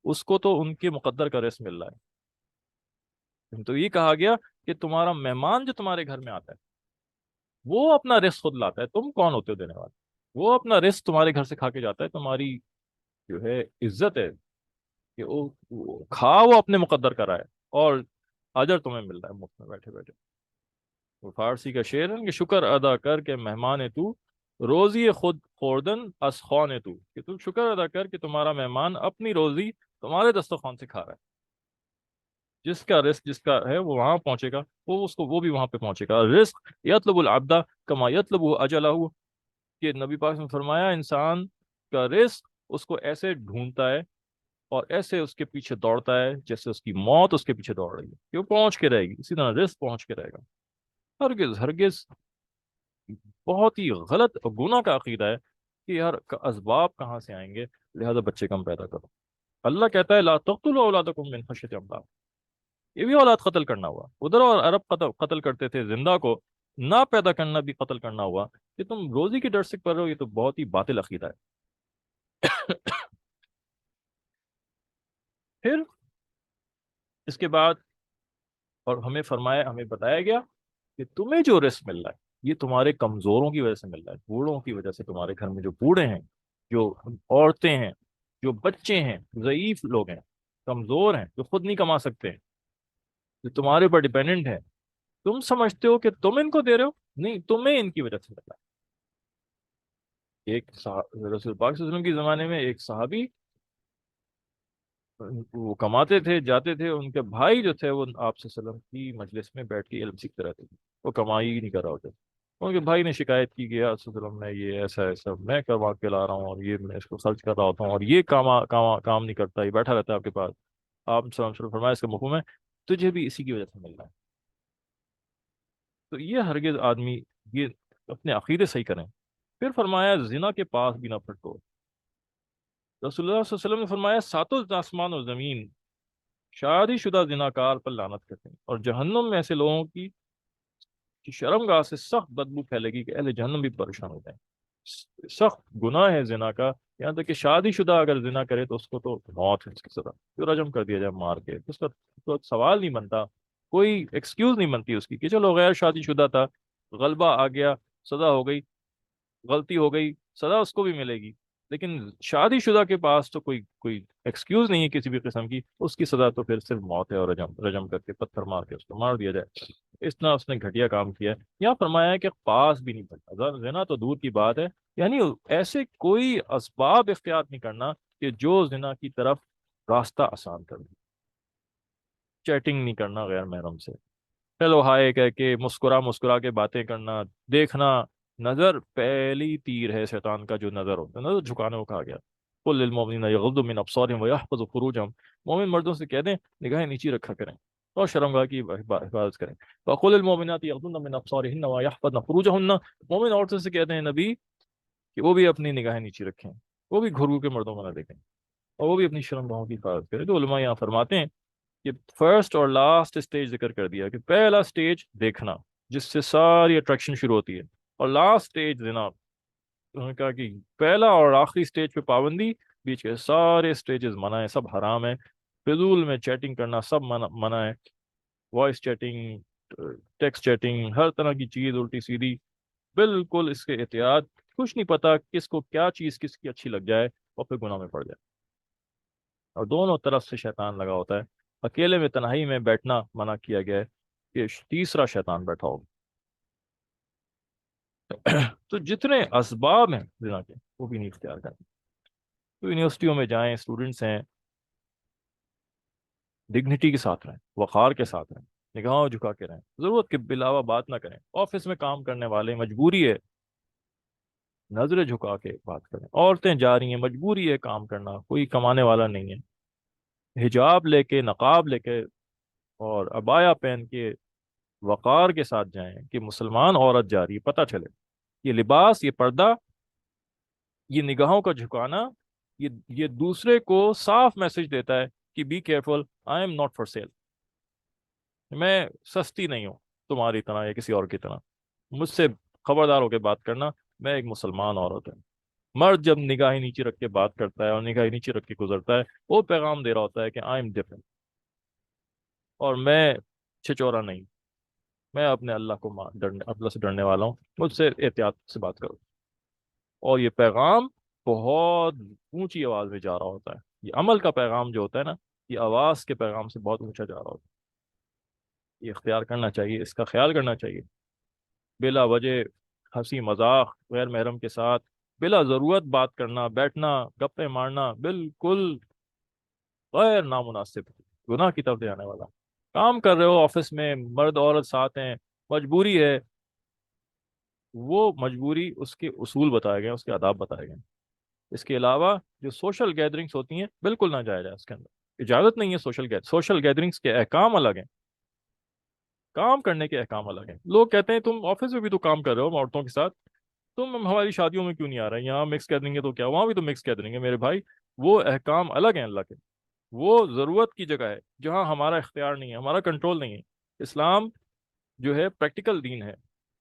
اس کو تو ان کے مقدر کا رزق مل رہا ہے، تو یہ کہا گیا کہ تمہارا مہمان جو تمہارے گھر میں آتا ہے وہ اپنا رزق خود لاتا ہے، تم کون ہوتے ہو دینے والے، وہ اپنا رزق تمہارے گھر سے کھا کے جاتا ہے، تمہاری جو ہے عزت ہے کہ وہ کھا وہ اپنے مقدر کا رہا ہے، اور اجر تمہیں مل رہا ہے مفت میں بیٹھے بیٹھے، وہ فارسی کا شعر ہے کہ شکر ادا کر کے مہمان تو روزی خود خوردن از خوان تو، کہ تم شکر ادا کر کہ تمہارا مہمان اپنی روزی تمہارے دسترخوان سے کھا رہا ہے، جس کا رزق جس کا ہے وہ وہاں پہنچے گا، وہ بھی وہاں پہ پہنچے گا، رزق یطلب العبد کما یطلب اجلہ، کہ نبی پاک نے فرمایا انسان کا رزق اس کو ایسے ڈھونڈتا ہے اور ایسے اس کے پیچھے دوڑتا ہے جیسے اس کی موت اس کے پیچھے دوڑ رہی ہے، کہ وہ پہنچ کے رہے گی، اسی طرح رزق پہنچ کے رہے گا، ہرگز ہرگز، بہت ہی غلط اور گناہ کا عقیدہ ہے کہ یار اسباب کہاں سے آئیں گے لہذا بچے کم پیدا کرو، اللہ کہتا ہے لا تقتلوا اولادکم من خشیۃ املاق، یہ بھی اولاد قتل کرنا ہوا، ادھر اور عرب قتل کرتے تھے زندہ کو، نہ پیدا کرنا بھی قتل کرنا ہوا، کہ تم روزی کی ڈر سے کر رہے ہو، یہ تو بہت ہی باطل عقیدہ ہے پھر اس کے بعد اور ہمیں فرمایا، ہمیں بتایا گیا کہ تمہیں جو رزق مل رہا ہے یہ تمہارے کمزوروں کی وجہ سے مل رہا ہے، بوڑھوں کی وجہ سے، تمہارے گھر میں جو بوڑھے ہیں، جو عورتیں ہیں، جو بچے ہیں، ضعیف لوگ ہیں، کمزور ہیں، جو خود نہیں کما سکتے ہیں، جو تمہارے اوپر ڈیپینڈنٹ ہے، تم سمجھتے ہو کہ تم ان کو دے رہے ہو، نہیں، تمہیں ان کی وجہ سے ملا ہے۔ رسول پاک صلی اللہ علیہ وسلم کے زمانے میں ایک صحابی، وہ کماتے تھے جاتے تھے، ان کے بھائی جو تھے وہ آپ صلی اللہ علیہ وسلم کی مجلس میں بیٹھ کے علم سیکھتے رہتے تھے، وہ کمائی ہی نہیں کر رہا ہوتے، ان کے بھائی نے شکایت کی کہ یا رسول اللہ میں یہ ایسا ایسا میں کروا کے لا رہا ہوں، اور یہ میں اس کو خرچ کر رہا ہوتا ہوں، اور یہ کام نہیں کرتا، یہ بیٹھا رہتا ہے آپ کے پاس، آپ صلی اللہ علیہ وسلم فرمایا اس کا مفہوم ہے تجھے بھی اسی کی وجہ سے ملنا ہے، تو یہ ہرگز آدمی یہ اپنے عقیدے صحیح کریں، پھر فرمایا زنا کے پاس بھی نہ پھٹکو، رسول اللہ صلی اللہ علیہ وسلم نے فرمایا ساتوں آسمان و زمین شادی شدہ زناکار پر لعنت کرتے ہیں، اور جہنم میں ایسے لوگوں کی شرمگاہ سے سخت بدبو پھیلے گی کہ اہل جہنم بھی پریشان ہو جائیں، سخت گناہ ہے زنا کا، یہاں تک کہ شادی شدہ اگر زنا کرے تو اس کو تو موت ہے اس کی سزا، جو رجم کر دیا جائے مار کے، اس کا سوال نہیں بنتا، کوئی ایکسکیوز نہیں بنتی اس کی کہ چلو غیر شادی شدہ تھا، غلبہ آ گیا، سزا ہو گئی، غلطی ہو گئی، سزا اس کو بھی ملے گی، لیکن شادی شدہ کے پاس تو کوئی ایکسکیوز نہیں ہے کسی بھی قسم کی، اس کی سزا تو پھر صرف موت ہے، اور رجم کر کے پتھر مار کے اس کو مار دیا جائے۔ اتنا اس نے گھٹیا کام کیا ہے۔ یہاں فرمایا ہے کہ پاس بھی نہیں پڑتا، زنا تو دور کی بات ہے، یعنی ایسے کوئی اسباب اختیار نہیں کرنا کہ جو زنا کی طرف راستہ آسان کر دے۔ چیٹنگ نہیں کرنا غیر محرم سے، ہیلو ہائے کہہ کے مسکرا مسکرا کے باتیں کرنا، دیکھنا۔ نظر پہلی تیر ہے شیطان کا، جو نظر ہوتا ہے، نظر جھکانے کو کہا گیا۔ قل للمؤمنین یغضوا من ابصارهم ویحفظوا فروجهم، مومن مردوں سے کہہ دیں نگاہیں نیچی رکھا کریں اور شرمگاہ کی حفاظت کریں۔ وقل للمؤمنات یغضضن من ابصارهن ویحفظن فروجهن، مومن عورتوں سے کہتے ہیں نبی کہ وہ بھی اپنی نگاہیں نیچی رکھیں، وہ بھی گھر کے مردوں کو نہ دیکھیں، اور وہ بھی اپنی شرمگاہوں کی حفاظت کریں۔ تو علماء یہاں فرماتے ہیں کہ فرسٹ اور لاسٹ اسٹیج ذکر کر دیا، کہ پہلا اسٹیج دیکھنا جس سے ساری اٹریکشن شروع ہوتی ہے، اور لاسٹ اسٹیج زنا۔ انہوں نے کہا کہ پہلا اور آخری اسٹیج پہ پابندی، بیچ کے سارے اسٹیجز منع ہیں، سب حرام ہے۔ فضول میں چیٹنگ کرنا سب منع ہے، وائس چیٹنگ، ٹیکسٹ چیٹنگ، ہر طرح کی چیز الٹی سیدھی، بالکل اس کے احتیاط۔ کچھ نہیں پتا کس کو کیا چیز کس کی اچھی لگ جائے اور پھر گناہ میں پڑ جائے، اور دونوں طرف سے شیطان لگا ہوتا ہے۔ اکیلے میں تنہائی میں بیٹھنا منع کیا گیا ہے، کہ تیسرا شیطان بیٹھا ہوگا۔ تو جتنے اسباب ہیں زنا کے وہ بھی نہیں اختیار کریں۔ تو یونیورسٹیوں میں جائیں، اسٹوڈنٹس ہیں، ڈگنیٹی کے ساتھ رہیں، وقار کے ساتھ رہیں، نگاہوں جھکا کے رہیں، ضرورت کے علاوہ بات نہ کریں۔ آفس میں کام کرنے والے مجبوری ہے نظریں جھکا کے بات کریں، عورتیں جا رہی ہیں مجبوری ہے کام کرنا، کوئی کمانے والا نہیں ہے، حجاب لے کے، نقاب لے کے اور عبایا پہن کے وقار کے ساتھ جائیں کہ مسلمان عورت جا رہی ہے، پتہ چلے۔ یہ لباس، یہ پردہ، یہ نگاہوں کا جھکانا، یہ دوسرے کو صاف میسج دیتا ہے کہ be careful, I am not for sale, میں سستی نہیں ہوں تمہاری طرح یا کسی اور کی طرح، مجھ سے خبردار ہو کے بات کرنا، میں ایک مسلمان عورت ہوں۔ مرد جب نگاہیں نیچے رکھ کے بات کرتا ہے اور نگاہیں نیچے رکھ کے گزرتا ہے، وہ پیغام دے رہا ہوتا ہے کہ آئی ایم ڈفرنٹ، اور میں چھچورا نہیں، میں اپنے اللہ کو اللہ سے ڈرنے والا ہوں، مجھ سے احتیاط سے بات کرو۔ اور یہ پیغام بہت اونچی آواز میں جا رہا ہوتا ہے، یہ عمل کا پیغام جو ہوتا ہے نا، یہ آواز کے پیغام سے بہت اونچا جا رہا ہوتا ہے۔ یہ اختیار کرنا چاہیے، اس کا خیال کرنا چاہیے۔ بلا وجہ ہنسی مذاق غیر محرم کے ساتھ، بلا ضرورت بات کرنا، بیٹھنا، گپے مارنا، بالکل غیر نامناسب، گناہ کی طرف لے جانے والا۔ کام کر رہے ہو آفس میں، مرد عورت ساتھ ہیں، مجبوری ہے، وہ مجبوری اس کے اصول بتائے گئے، اس کے آداب بتائے گئے۔ اس کے علاوہ جو سوشل گیدرنگس ہوتی ہیں بالکل نہ جایا جائے، اس کے اندر اجازت نہیں ہے۔ سوشل گیدرنگس کے احکام الگ ہیں، کام کرنے کے احکام الگ ہیں۔ لوگ کہتے ہیں تم آفس میں بھی تو کام کر رہے ہو عورتوں کے ساتھ، تم ہماری شادیوں میں کیوں نہیں آ رہے؟ یہاں مکس گیدرنگ ہے تو کیا وہاں بھی تو مکس گیدرنگ ہے؟ میرے بھائی، وہ احکام الگ ہیں اللہ کے، وہ ضرورت کی جگہ ہے جہاں ہمارا اختیار نہیں ہے، ہمارا کنٹرول نہیں ہے۔ اسلام جو ہے پریکٹیکل دین ہے،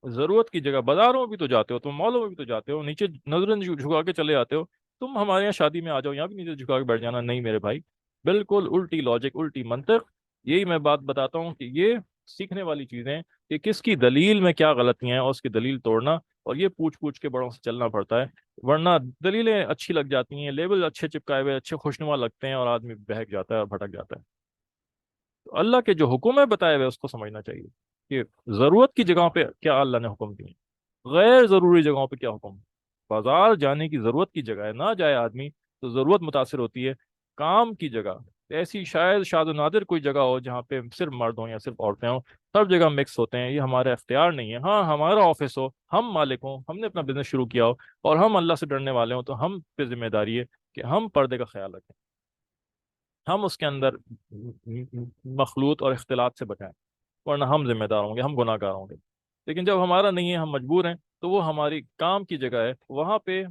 ضرورت کی جگہ بازاروں میں بھی تو جاتے ہو، تم مالوں میں بھی تو جاتے ہو، نیچے نظریں جھکا کے چلے آتے ہو، تم ہمارے یہاں شادی میں آ جاؤ، یہاں بھی نیچے جھکا کے بیٹھ جانا؟ نہیں میرے بھائی، بالکل الٹی لاجک، الٹی منطق۔ یہی میں بات بتاتا ہوں کہ یہ سیکھنے والی چیزیں کہ کس کی دلیل میں کیا غلطیاں ہیں، اور اس کی دلیل توڑنا، اور یہ پوچھ پوچھ کے بڑوں سے چلنا پڑتا ہے، ورنہ دلیلیں اچھی لگ جاتی ہیں، لیبل اچھے چپکائے ہوئے اچھے خوشنما لگتے ہیں، اور آدمی بہک جاتا ہے اور بھٹک جاتا ہے۔ تو اللہ کے جو حکم ہے بتائے ہوئے اس کو سمجھنا چاہیے کہ ضرورت کی جگہوں پہ کیا اللہ نے حکم دیے، غیر ضروری جگہوں پہ کیا حکم۔ بازار جانے کی ضرورت کی جگہ ہے، نہ جائے آدمی تو ضرورت متاثر ہوتی ہے۔ کام کی جگہ ایسی شاید شاذ و نادر کوئی جگہ ہو جہاں پہ صرف مرد ہوں یا صرف عورتیں ہوں، سب جگہ مکس ہوتے ہیں، یہ ہمارا اختیار نہیں ہے۔ ہاں ہمارا آفس ہو، ہم مالک ہوں، ہم نے اپنا بزنس شروع کیا ہو، اور ہم اللہ سے ڈرنے والے ہوں، تو ہم پہ ذمہ داری ہے کہ ہم پردے کا خیال رکھیں، ہم اس کے اندر مخلوط اور اختلاط سے بچائیں، ورنہ ہم ذمہ دار ہوں گے، ہم گناہ گار ہوں گے۔ لیکن جب ہمارا نہیں ہے، ہم مجبور ہیں، تو وہ ہماری کام کی جگہ ہے، وہاں پہ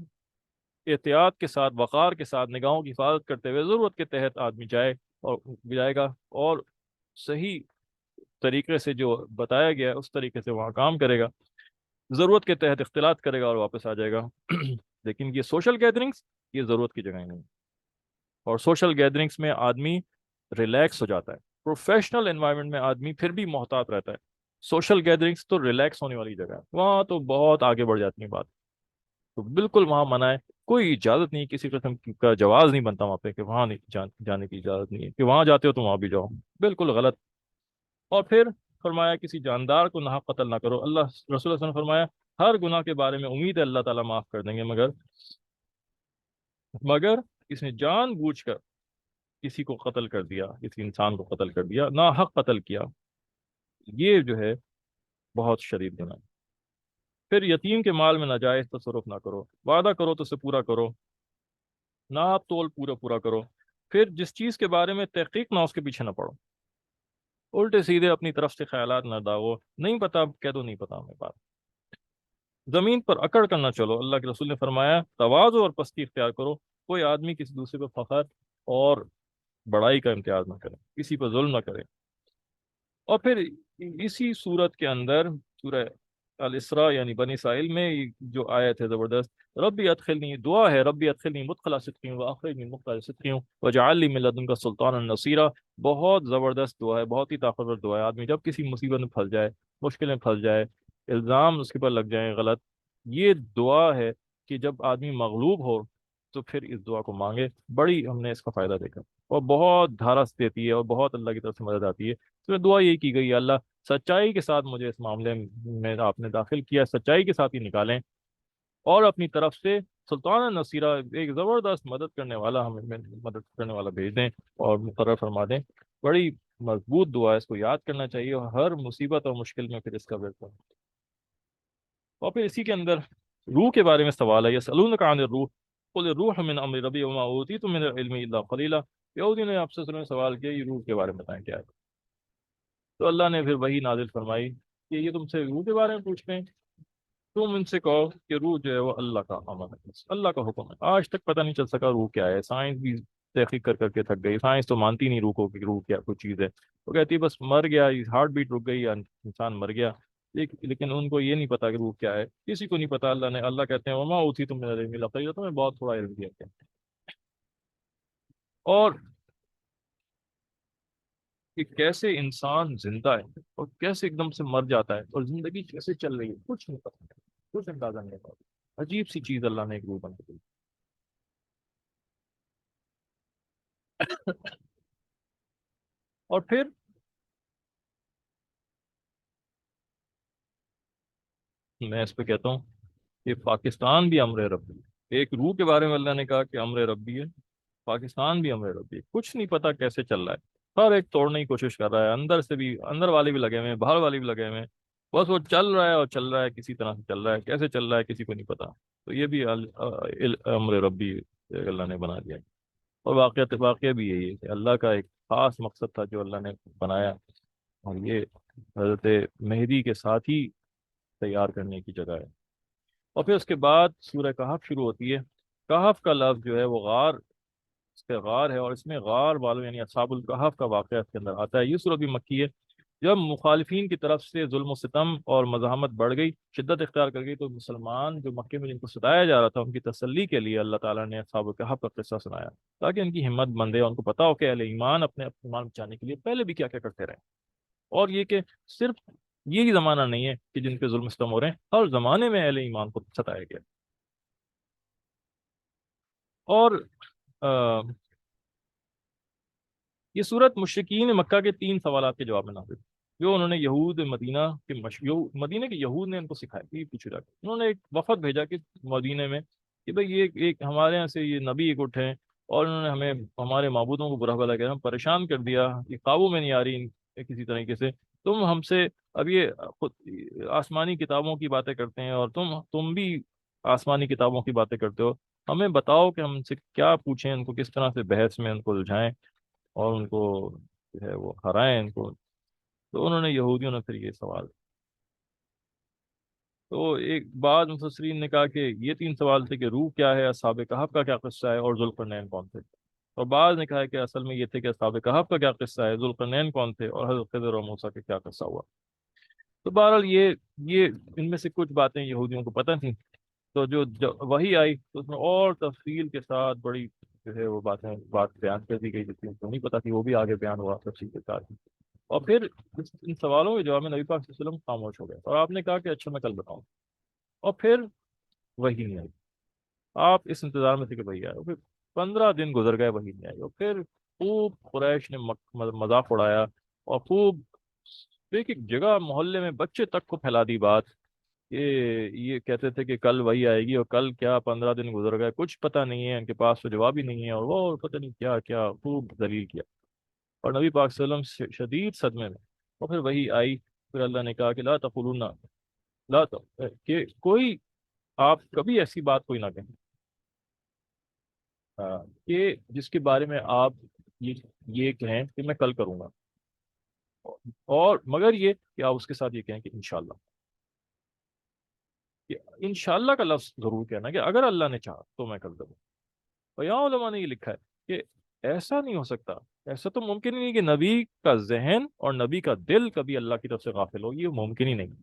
احتیاط کے ساتھ، وقار کے ساتھ، نگاہوں کی حفاظت کرتے ہوئے ضرورت کے تحت آدمی جائے اور جائے گا، اور صحیح طریقے سے جو بتایا گیا ہے اس طریقے سے وہاں کام کرے گا، ضرورت کے تحت اختلاط کرے گا اور واپس آ جائے گا۔ لیکن یہ سوشل گیدرنگس، یہ ضرورت کی جگہ ہی نہیں، اور سوشل گیدرنگس میں آدمی ریلیکس ہو جاتا ہے، پروفیشنل انوائرمنٹ میں آدمی پھر بھی محتاط رہتا ہے، سوشل گیدرنگس تو ریلیکس ہونے والی جگہ ہے، وہاں تو بہت آگے بڑھ جاتی ہیں بات۔ تو بالکل وہاں منع ہے، کوئی اجازت نہیں، کسی قسم کا جواز نہیں بنتا وہاں پہ کہ وہاں نہیں جانے کی اجازت نہیں ہے، کہ وہاں جاتے ہو تو وہاں بھی جاؤ، بالکل غلط۔ اور پھر فرمایا کسی جاندار کو ناحق قتل نہ کرو، اللہ رسول اللہ صلی اللہ علیہ وسلم نے فرمایا ہر گناہ کے بارے میں امید ہے اللہ تعالیٰ معاف کر دیں گے، مگر اس نے جان بوجھ کر کسی کو قتل کر دیا، کسی انسان کو قتل کر دیا، ناحق قتل کیا، یہ جو ہے بہت شدید گناہ ہے۔ پھر یتیم کے مال میں ناجائز تصرف نہ کرو، وعدہ کرو تو اسے پورا کرو، ناپ تول پورا پورا کرو، پھر جس چیز کے بارے میں تحقیق نہ، اس کے پیچھے نہ پڑو، الٹے سیدھے اپنی طرف سے خیالات نہ داغو، نہیں پتا کہہ دو نہیں پتا ہمیں بات، زمین پر اکڑ کر نہ چلو، اللہ کے رسول نے فرمایا تواضع اور پستی اختیار کرو، کوئی آدمی کسی دوسرے پہ فخر اور بڑائی کا امتیاز نہ کرے، کسی پر ظلم نہ کرے۔ اور پھر اسی صورت کے اندر سورہ الاسراء یعنی بنی اسرائیل میں جو آیت ہے زبردست، ربی ادخلنی، دعا ہے ربی ادخلنی مدخل صدق واخرجنی مخرج صدق واجعل لی من لدنک سلطانا نصیرا، بہت زبردست دعا ہے، بہت ہی طاقتور دعا ہے۔ آدمی جب کسی مصیبت میں پھنس جائے، مشکل میں پھنس جائے، الزام اس کے پر لگ جائیں غلط، یہ دعا ہے کہ جب آدمی مغلوب ہو تو پھر اس دعا کو مانگے، بڑی ہم نے اس کا فائدہ دیکھا، اور بہت دھارس دیتی ہے، اور بہت اللہ کی طرف سے مدد آتی ہے۔ تو دعا یہی کی گئی ہے اللہ سچائی کے ساتھ مجھے اس معاملے میں آپ نے داخل کیا، سچائی کے ساتھ ہی نکالیں، اور اپنی طرف سے سلطان نصیرہ، ایک زبردست مدد کرنے والا ہمیں مدد کرنے والا بھیج دیں اور مقرر فرما دیں۔ بڑی مضبوط دعا ہے، اس کو یاد کرنا چاہیے، اور ہر مصیبت اور مشکل میں پھر اس کا بالکل۔ اور پھر اسی کے اندر روح کے بارے میں سوال ہے، یسألونک عن الروح قل الروح من امر ربی وما اوتیتم من العلم الا قلیلا، یہودی نے آپ سے سوال کیا یہ روح کے بارے میں بتائیں کیا ہے، تو اللہ نے پھر وہی نازل فرمائی کہ یہ تم سے روح کے بارے میں پوچھتے ہیں، تم ان سے کہو کہ روح جو ہے وہ اللہ کا امر ہے، اللہ کا حکم ہے۔ آج تک پتہ نہیں چل سکا روح کیا ہے، سائنس بھی تحقیق کر کر کے تھک گئی، سائنس تو مانتی نہیں روح کو کہ روح کیا کوئی چیز ہے، وہ کہتی ہے بس مر گیا، ہارٹ بیٹ رک گئی یا انسان مر گیا، لیکن ان کو یہ نہیں پتا کہ روح کیا ہے، کسی کو نہیں پتا۔ اللہ کہتے ہیں وما اوتیتم من العلم الا قلیلا، تمہیں بہت تھوڑا علم دیا گیا۔ اور کہ کیسے انسان زندہ ہے اور کیسے ایک دم سے مر جاتا ہے، اور زندگی کیسے چل رہی ہے کچھ نہیں پتا، کچھ اندازہ نہیں پتا، عجیب سی چیز اللہ نے ایک روح بنا دی۔ اور پھر میں اس پہ کہتا ہوں کہ پاکستان بھی امر ربی ہے، ایک روح کے بارے میں اللہ نے کہا کہ امر ربی ہے، پاکستان بھی امر ربی ہے، کچھ نہیں پتا کیسے چل رہا ہے، ہر ایک توڑنے کی کوشش کر رہا ہے، اندر سے بھی، اندر والے بھی لگے ہوئے ہیں، باہر والے بھی لگے ہوئے ہیں، بس وہ چل رہا ہے اور چل رہا ہے، کسی طرح سے چل رہا ہے، کیسے چل رہا ہے کسی کو نہیں پتا، تو یہ بھی امر ربی اللہ نے بنا دیا۔ اور واقعہ بھی یہی ہے کہ اللہ کا ایک خاص مقصد تھا جو اللہ نے بنایا، اور یہ حضرت مہدی کے ساتھ ہی تیار کرنے کی جگہ ہے۔ اور پھر اس کے بعد سورہ کہف شروع ہوتی ہے، کہف کا لفظ جو ہے وہ غار، اس کے غار ہے، اور اس میں غار والوں یعنی اصحاب الکہف کا واقعہ اس کے اندر آتا ہے۔ یہ سورہ بھی مکی ہے۔ جب مخالفین کی طرف سے ظلم و ستم اور مزاحمت بڑھ گئی، شدت اختیار کر گئی، تو مسلمان جو مکے میں جن کو ستایا جا رہا تھا ان کی تسلی کے لیے اللہ تعالیٰ نے اصحاب الکہف کا قصہ سنایا، تاکہ ان کی ہمت بندے، ان کو پتا ہو کہ اہل ایمان اپنے ایمان بچانے کے لیے پہلے بھی کیا کیا کرتے رہے، اور یہ کہ صرف یہی زمانہ نہیں ہے کہ جن پہ ظلم و ستم ہو رہے ہیں، ہر زمانے میں اہل ایمان کو ستایا گیا۔ اور یہ صورت مشرکین مکہ کے 3 سوالات کے جواب میں نازل ہوئی، جو انہوں نے یہود مدینہ کے مدینہ کے یہود نے ان کو سکھایا کہ پیچھے جا کے انہوں نے ایک وفد بھیجا کہ مدینہ میں کہ بھئی یہ ایک ہمارے یہاں سے یہ نبی ایک اٹھے ہیں، اور انہوں نے ہمیں ہمارے معبودوں کو برا بھلا کہہ ہم پریشان کر دیا، یہ قابو میں نہیں آ رہی کسی طریقے سے، تم ہم سے اب یہ خود آسمانی کتابوں کی باتیں کرتے ہیں، اور تم بھی آسمانی کتابوں کی باتیں کرتے ہو، ہمیں بتاؤ کہ ہم ان سے کیا پوچھیں، ان کو کس طرح سے بحث میں ان کو الجھائیں اور ان کو جو ہے وہ ہرائیں ان کو۔ تو انہوں نے یہودیوں نے پھر یہ سوال، تو ایک بعض مفسرین نے کہا کہ یہ 3 سوال تھے کہ روح کیا ہے، اصحاب کہف کا کیا قصہ ہے، اور ذوالقرنین کون تھے، اور بعض نے کہا کہ اصل میں یہ تھے کہ اصحاب کہف کا کیا قصہ ہے، ذوالقرنین کون تھے، اور حضرت خضر اور موسیٰ کا کیا قصہ ہوا۔ تو بہرحال یہ ان میں سے کچھ باتیں یہودیوں کو پتہ تھیں، تو جو وہی آئی تو اس میں اور تفصیل کے ساتھ بڑی جو ہے وہ بات بیان کر دی گئی، جس کی ان کو نہیں پتہ تھی وہ بھی آگے بیان ہوا تفصیل کے ساتھ۔ اور پھر ان سوالوں کے جواب میں نبی پاک صلی اللہ علیہ وسلم خاموش ہو گئے، اور آپ نے کہا کہ اچھا میں کل بتاؤں، اور پھر وہی نہیں آئی، آپ اس انتظار میں تھے کہ بھائی آئے، پھر 15 دن گزر گئے، وہی نہیں آئی، اور پھر خوب قریش نے مذاق اڑایا، اور خوب ایک ایک جگہ محلے میں بچے تک کو پھیلا دی بات، یہ کہتے تھے کہ کل وہی آئے گی، اور کل کیا 15 دن گزر گئے، کچھ پتہ نہیں ہے، ان کے پاس تو جواب ہی نہیں ہے، اور وہ پتہ نہیں کیا کیا خوب دلیل کیا، اور نبی پاک صلی اللہ علیہ وسلم شدید صدمے میں، اور پھر وہی آئی، پھر اللہ نے کہا کہ لا تقولون، کہ کوئی، آپ کبھی ایسی بات کوئی نہ کہیں، کہ جس کے بارے میں آپ یہ یہ کہیں کہ میں کل کروں گا، اور مگر یہ کہ آپ اس کے ساتھ یہ کہیں کہ انشاءاللہ، کہ انشاءاللہ کا لفظ ضرور کہنا کہ اگر اللہ نے چاہا تو میں کل کروں، اور یہاں علماء نے یہ لکھا ہے کہ ایسا نہیں ہو سکتا، ایسا تو ممکن ہی نہیں کہ نبی کا ذہن اور نبی کا دل کبھی اللہ کی طرف سے غافل ہو، یہ ممکن ہی نہیں۔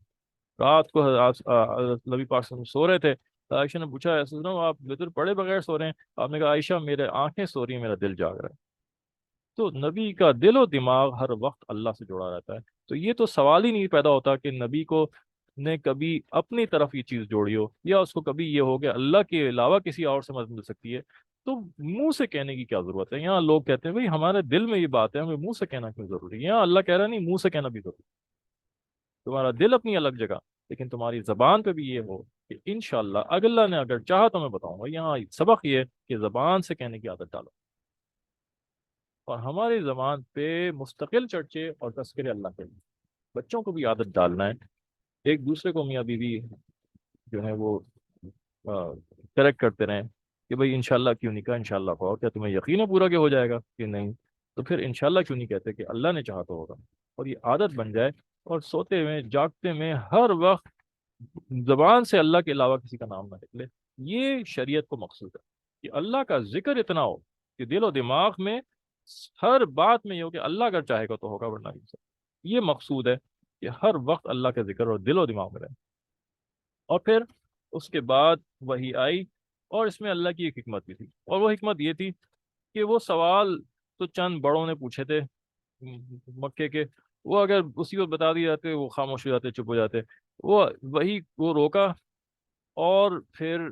رات کو نبی پاک صلی اللہ علیہ وسلم سو رہے تھے، عائشہ نے پوچھا ایسا سنو آپ وطر پڑے بغیر سو رہے ہیں؟ آپ نے کہا عائشہ میرے آنکھیں سو رہی ہیں، میرا دل جاگ رہا ہے۔ تو نبی کا دل و دماغ ہر وقت اللہ سے جڑا رہتا ہے، تو یہ تو سوال ہی نہیں پیدا ہوتا کہ نبی کو نے کبھی اپنی طرف یہ چیز جوڑی ہو، یا اس کو کبھی یہ ہو کہ اللہ کے علاوہ کسی اور سے مدد مل سکتی ہے، تو منہ سے کہنے کی کیا ضرورت ہے؟ یہاں لوگ کہتے ہیں بھائی ہمارے دل میں یہ بات ہے، ہمیں منہ سے کہنا کیوں ضروری ہے؟ یہاں اللہ کہہ رہا نہیں، منہ سے کہنا بھی ضروری ہے، تمہارا دل اپنی الگ جگہ، لیکن تمہاری زبان پہ بھی یہ ہو کہ انشاءاللہ اگر اللہ نے اگر چاہا تو میں بتاؤں گا۔ یہاں سبق یہ ہے کہ زبان سے کہنے کی عادت ڈالو، اور ہماری زبان پہ مستقل چرچے اور تذکرے اللہ کے لیے، بچوں کو بھی عادت ڈالنا ہے، ایک دوسرے کو میاں بیوی جو ہے وہ کریکٹ کرتے رہیں کہ بھائی انشاءاللہ کیوں نہیں کہا، انشاءاللہ کہو، کیا تمہیں یقین ہے پورا کہ ہو جائے گا کہ نہیں؟ تو پھر انشاءاللہ کیوں نہیں کہتے کہ اللہ نے چاہا تو ہوگا، اور یہ عادت بن جائے، اور سوتے میں جاگتے میں ہر وقت زبان سے اللہ کے علاوہ کسی کا نام نہ نکلے، یہ شریعت کو مقصود ہے، کہ اللہ کا ذکر اتنا ہو کہ دل و دماغ میں ہر بات میں یہ ہو کہ اللہ اگر چاہے گا تو ہوگا، ورنہ نہیں سکتا۔ یہ مقصود ہے کہ ہر وقت اللہ کا ذکر اور دل و دماغ میں رہے، اور پھر اس کے بعد وہی آئی، اور اس میں اللہ کی ایک حکمت بھی تھی، اور وہ حکمت یہ تھی کہ وہ سوال تو چند بڑوں نے پوچھے تھے مکے کے، وہ اگر اسی وقت بتا دیے جاتے وہ خاموش ہو جاتے، چپ ہو جاتے، وہ روکا، اور پھر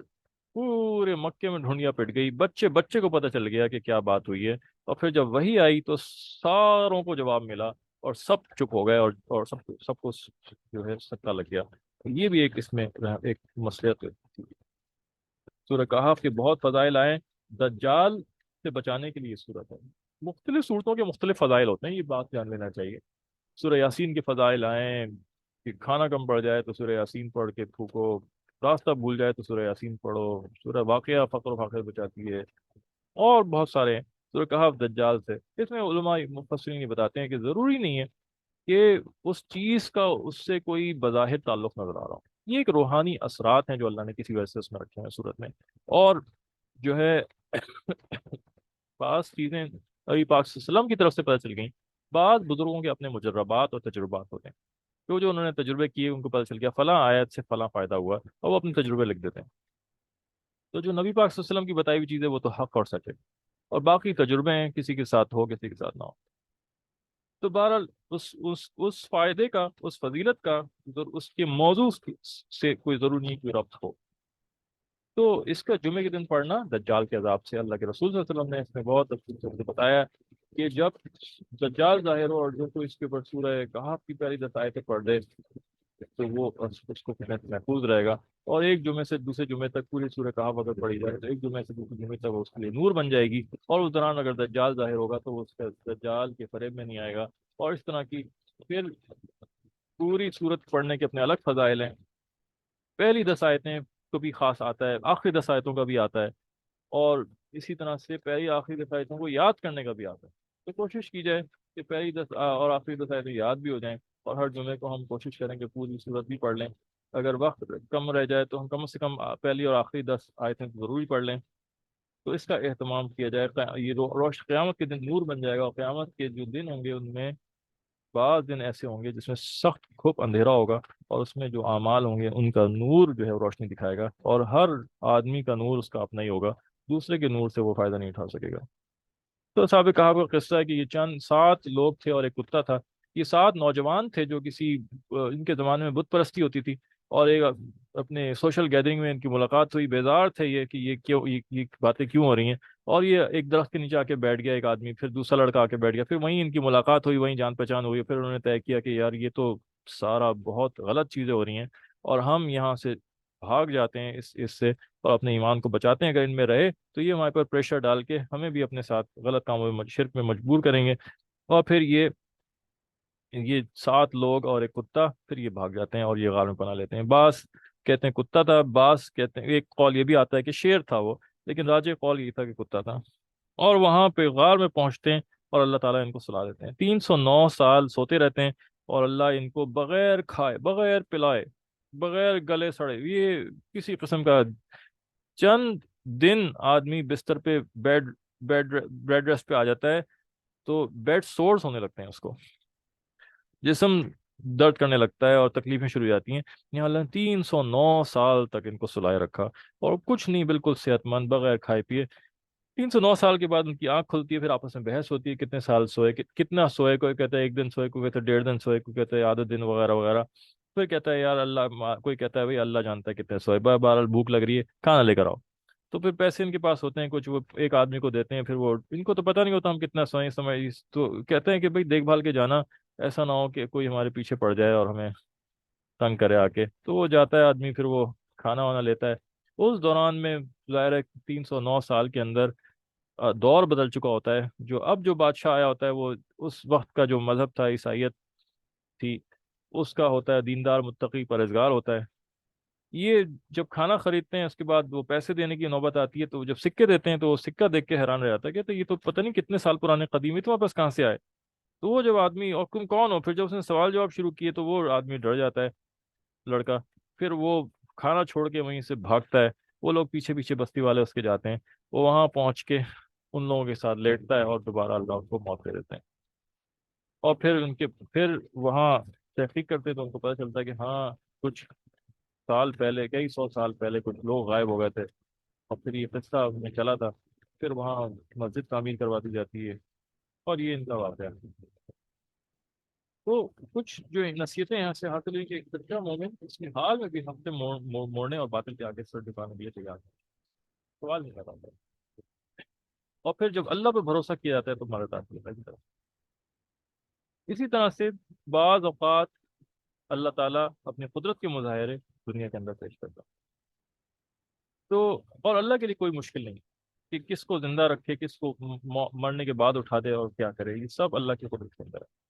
پورے مکے میں ڈھونڈیاں پٹ گئی، بچے بچے کو پتہ چل گیا کہ کیا بات ہوئی ہے، اور پھر جب وہی آئی تو ساروں کو جواب ملا، اور سب چپ ہو گئے، اور سب کو جو ہے سکتا لگ گیا۔ یہ بھی ایک اس میں ایک مصلحت ہے۔ سورہ کہف کے بہت فضائل آئے دجال سے بچانے کے لیے، یہ صورت ہے، مختلف صورتوں کے مختلف فضائل ہوتے ہیں، یہ بات جان لینا چاہیے۔ سورہ یاسین کے فضائل آئیں کہ کھانا کم پڑ جائے تو سورہ یاسین پڑھ کے تھوکو، راستہ بھول جائے تو سورہ یاسین پڑھو، سورہ واقعہ فقر و فاقہ بچاتی ہے، اور بہت سارے ہیں۔ سورہ کہف دجال سے، اس میں علماء مفسرین یہ بتاتے ہیں کہ ضروری نہیں ہے کہ اس چیز کا اس سے کوئی بظاہر تعلق نظر آ رہا ہو، یہ ایک روحانی اثرات ہیں جو اللہ نے کسی وجہ سے اس میں رکھے ہیں صورت میں، اور جو ہے بعض چیزیں نبی پاک صلی اللہ علیہ وسلم کی طرف سے پتہ چل گئیں، بعض بزرگوں کے اپنے مجربات اور تجربات ہوتے ہیں، جو انہوں نے تجربے کیے ان کو پتہ چل گیا فلاں آیت سے فلاں فائدہ ہوا، اور وہ اپنے تجربے لکھ دیتے ہیں۔ تو جو نبی پاک صلی اللہ علیہ وسلم کی بتائی ہوئی چیزیں وہ تو حق اور سچ ہے، اور باقی تجربے ہیں، کسی کے ساتھ ہو کسی کے ساتھ نہ ہو، تو بہرحال اس فائدے کا، اس فضیلت کا، اس کے موضوع سے کوئی ضروری نہیں کوئی ربط ہو۔ تو اس کا جمعے کے دن پڑھنا دجال کے عذاب سے، اللہ کے رسول صلی اللہ علیہ وسلم نے اس میں بہت تفصیل سے بتایا کہ جب دجال ظاہر ہو اور جو کوئی اس کے اوپر سورہ کہف کی پہلی 10 آیتیں پڑھ دے تو وہ اس کو فتنہ سے محفوظ رہے گا، اور ایک جمعے سے دوسرے جمعے تک پوری سورہ کہف اگر پڑھی جائے تو ایک جمعے سے دوسرے جمعے تک وہ اس کے لیے نور بن جائے گی، اور اس دوران اگر دجال ظاہر ہوگا تو وہ اس کا دجال کے فریب میں نہیں آئے گا، اور اس طرح کی پھر پوری صورت پڑھنے کے اپنے الگ فضائل ہیں۔ پہلی 10 آیتیں کو بھی خاص آتا ہے، آخری 10 آیتوں کا بھی آتا ہے، اور اسی طرح سے پہلی آخری 10 آیتوں کو یاد کرنے کا بھی آتا ہے، تو کوشش کی جائے کہ پہلی 10 اور آخری 10 آیتیں یاد بھی ہو جائیں، اور ہر جمعے کو ہم کوشش کریں کہ پوری صورت بھی پڑھ لیں، اگر وقت کم رہ جائے تو ہم کم سے کم پہلی اور آخری 10 آیتیں ضروری پڑھ لیں، تو اس کا اہتمام کیا جائے، یہ روش قیامت کے دن نور بن جائے گا، اور قیامت کے جو دن ہوں گے ان میں بعض دن ایسے ہوں گے جس میں سخت خوب اندھیرا ہوگا، اور اس میں جو اعمال ہوں گے ان کا نور جو ہے وہ روشنی دکھائے گا، اور ہر آدمی کا نور اس کا اپنا ہی ہوگا، دوسرے کے نور سے وہ فائدہ نہیں اٹھا سکے گا۔ تو صاحب کہا کا قصہ ہے کہ یہ چند 7 لوگ تھے اور ایک کتا تھا، یہ 7 نوجوان تھے جو کسی ان کے زمانے میں بت پرستی ہوتی تھی، اور ایک اپنے سوشل گیدرنگ میں ان کی ملاقات ہوئی، بیزار تھے یہ کہ یہ کیوں یہ باتیں کیوں ہو رہی ہیں، اور یہ ایک درخت کے نیچے آ کے بیٹھ گیا ایک آدمی، پھر دوسرا لڑکا آ کے بیٹھ گیا، پھر وہیں ان کی ملاقات ہوئی، وہیں جان پہچان ہوئی، پھر انہوں نے طے کیا کہ یار یہ تو سارا بہت غلط چیزیں ہو رہی ہیں، اور ہم یہاں سے بھاگ جاتے ہیں اس سے اور اپنے ایمان کو بچاتے ہیں، اگر ان میں رہے تو یہ ہمارے پر پریشر ڈال کے ہمیں بھی اپنے ساتھ غلط کاموں میں شرک میں مجبور کریں گے، اور پھر یہ 7 لوگ اور ایک کتا پھر یہ بھاگ جاتے ہیں اور یہ غار میں پناہ لیتے ہیں۔ بعض کہتے ہیں کتا تھا، بعض کہتے ہیں ایک قول یہ بھی آتا ہے کہ شیر تھا وہ، لیکن راجہ قول یہ تھا کہ کتا تھا، اور وہاں پہ غار میں پہنچتے ہیں اور اللہ تعالیٰ ان کو سلا دیتے ہیں، 309 سال سوتے رہتے ہیں، اور اللہ ان کو بغیر کھائے، بغیر پلائے، بغیر گلے سڑے، یہ کسی قسم کا چند دن آدمی بستر پہ بیڈ ریسٹ پہ آ جاتا ہے تو بیڈ سورس ہونے لگتے ہیں، اس کو جسم درد کرنے لگتا ہے اور تکلیفیں شروع ہو جاتی ہیں۔ یہاں اللہ نے 309 سال تک ان کو سلائے رکھا، اور کچھ نہیں، بالکل صحت مند، بغیر کھائے پیے۔ 309 سال کے بعد ان کی آنکھ کھلتی ہے، پھر آپس میں بحث ہوتی ہے کتنے سال سوئے، کتنا سوئے، کوئی کہتا ہے 1 دن سوئے، کوئی کہتا ہے 1.5 دن سوئے، کوئی کہتا ہے آدھا دن، وغیرہ وغیرہ، کوئی کہتا ہے یار اللہ، کوئی کہتا ہے بھائی اللہ جانتا ہے کتنے سوئے، بہرحال بھوک لگ رہی ہے، کھانا لے کر آؤ، تو پھر پیسے ان کے پاس ہوتے ہیں کچھ، وہ ایک آدمی کو دیتے ہیں، پھر وہ ان کو تو پتہ نہیں ہوتا ہم کتنا سوئیں اس سمے، تو کہتے ہیں کہ بھائی دیکھ بھال کے جانا، ایسا نہ ہو کہ کوئی ہمارے پیچھے پڑ جائے اور ہمیں تنگ کرے آ کے، تو وہ جاتا ہے آدمی، پھر وہ کھانا وانا لیتا ہے، اس دوران میں ظاہر ہے 309 سال کے اندر دور بدل چکا ہوتا ہے، جو بادشاہ آیا ہوتا ہے وہ اس وقت کا جو مذہب تھا، عیسائیت تھی، اس کا ہوتا ہے دیندار، متقی، پرہیزگار ہوتا ہے۔ یہ جب کھانا خریدتے ہیں اس کے بعد وہ پیسے دینے کی نوبت آتی ہے، تو جب سکے دیتے ہیں تو وہ سکہ دیکھ کے حیران رہ جاتا ہے، کہتے ہیں یہ تو پتہ نہیں کتنے سال پرانے قدیم ہے، تمہارے پاس کہاں سے آئے؟ تو وہ جب آدمی، اور تم کون ہو، پھر جب اس نے سوال جواب شروع کیے تو وہ آدمی ڈر جاتا ہے، لڑکا، پھر وہ کھانا چھوڑ کے وہیں سے بھاگتا ہے، وہ لوگ پیچھے پیچھے بستی والے اس کے جاتے ہیں، وہ وہاں پہنچ کے ان لوگوں کے ساتھ لیٹتا ہے اور دوبارہ اللہ ان کو موت دے دیتے ہیں، اور پھر وہاں تحقیق کرتے ہیں تو ان کو پتہ چلتا ہے کہ ہاں، کچھ سال پہلے، کئی 100 سال پہلے کچھ لوگ غائب ہو گئے تھے، اور پھر یہ قصہ میں چلا تھا، پھر وہاں مسجد تعمیر کروا دی جاتی ہے، اور یہ ان کا واقعہ ہے۔ تو کچھ جو نصیحتیں یہاں سے حاصل ہوئی کہ ایک سچا مومن اس کے حال میں بھی ہم سے موڑنے اور باطل کے آگے سر جھکانے کے لیے تیار ہے، سوال نہیں کرتا ہے، اور پھر جب اللہ پہ بھروسہ کیا جاتا ہے تو مدد آتی ہے کی طرف۔ اسی طرح سے بعض اوقات اللہ تعالیٰ اپنی قدرت کے مظاہرے دنیا کے اندر پیش کرتا ہے، تو اور اللہ کے لیے کوئی مشکل نہیں کہ کس کو زندہ رکھے، کس کو مرنے کے بعد اٹھا دے، اور کیا کرے، یہ سب اللہ کی قدرت کے اندر ہے۔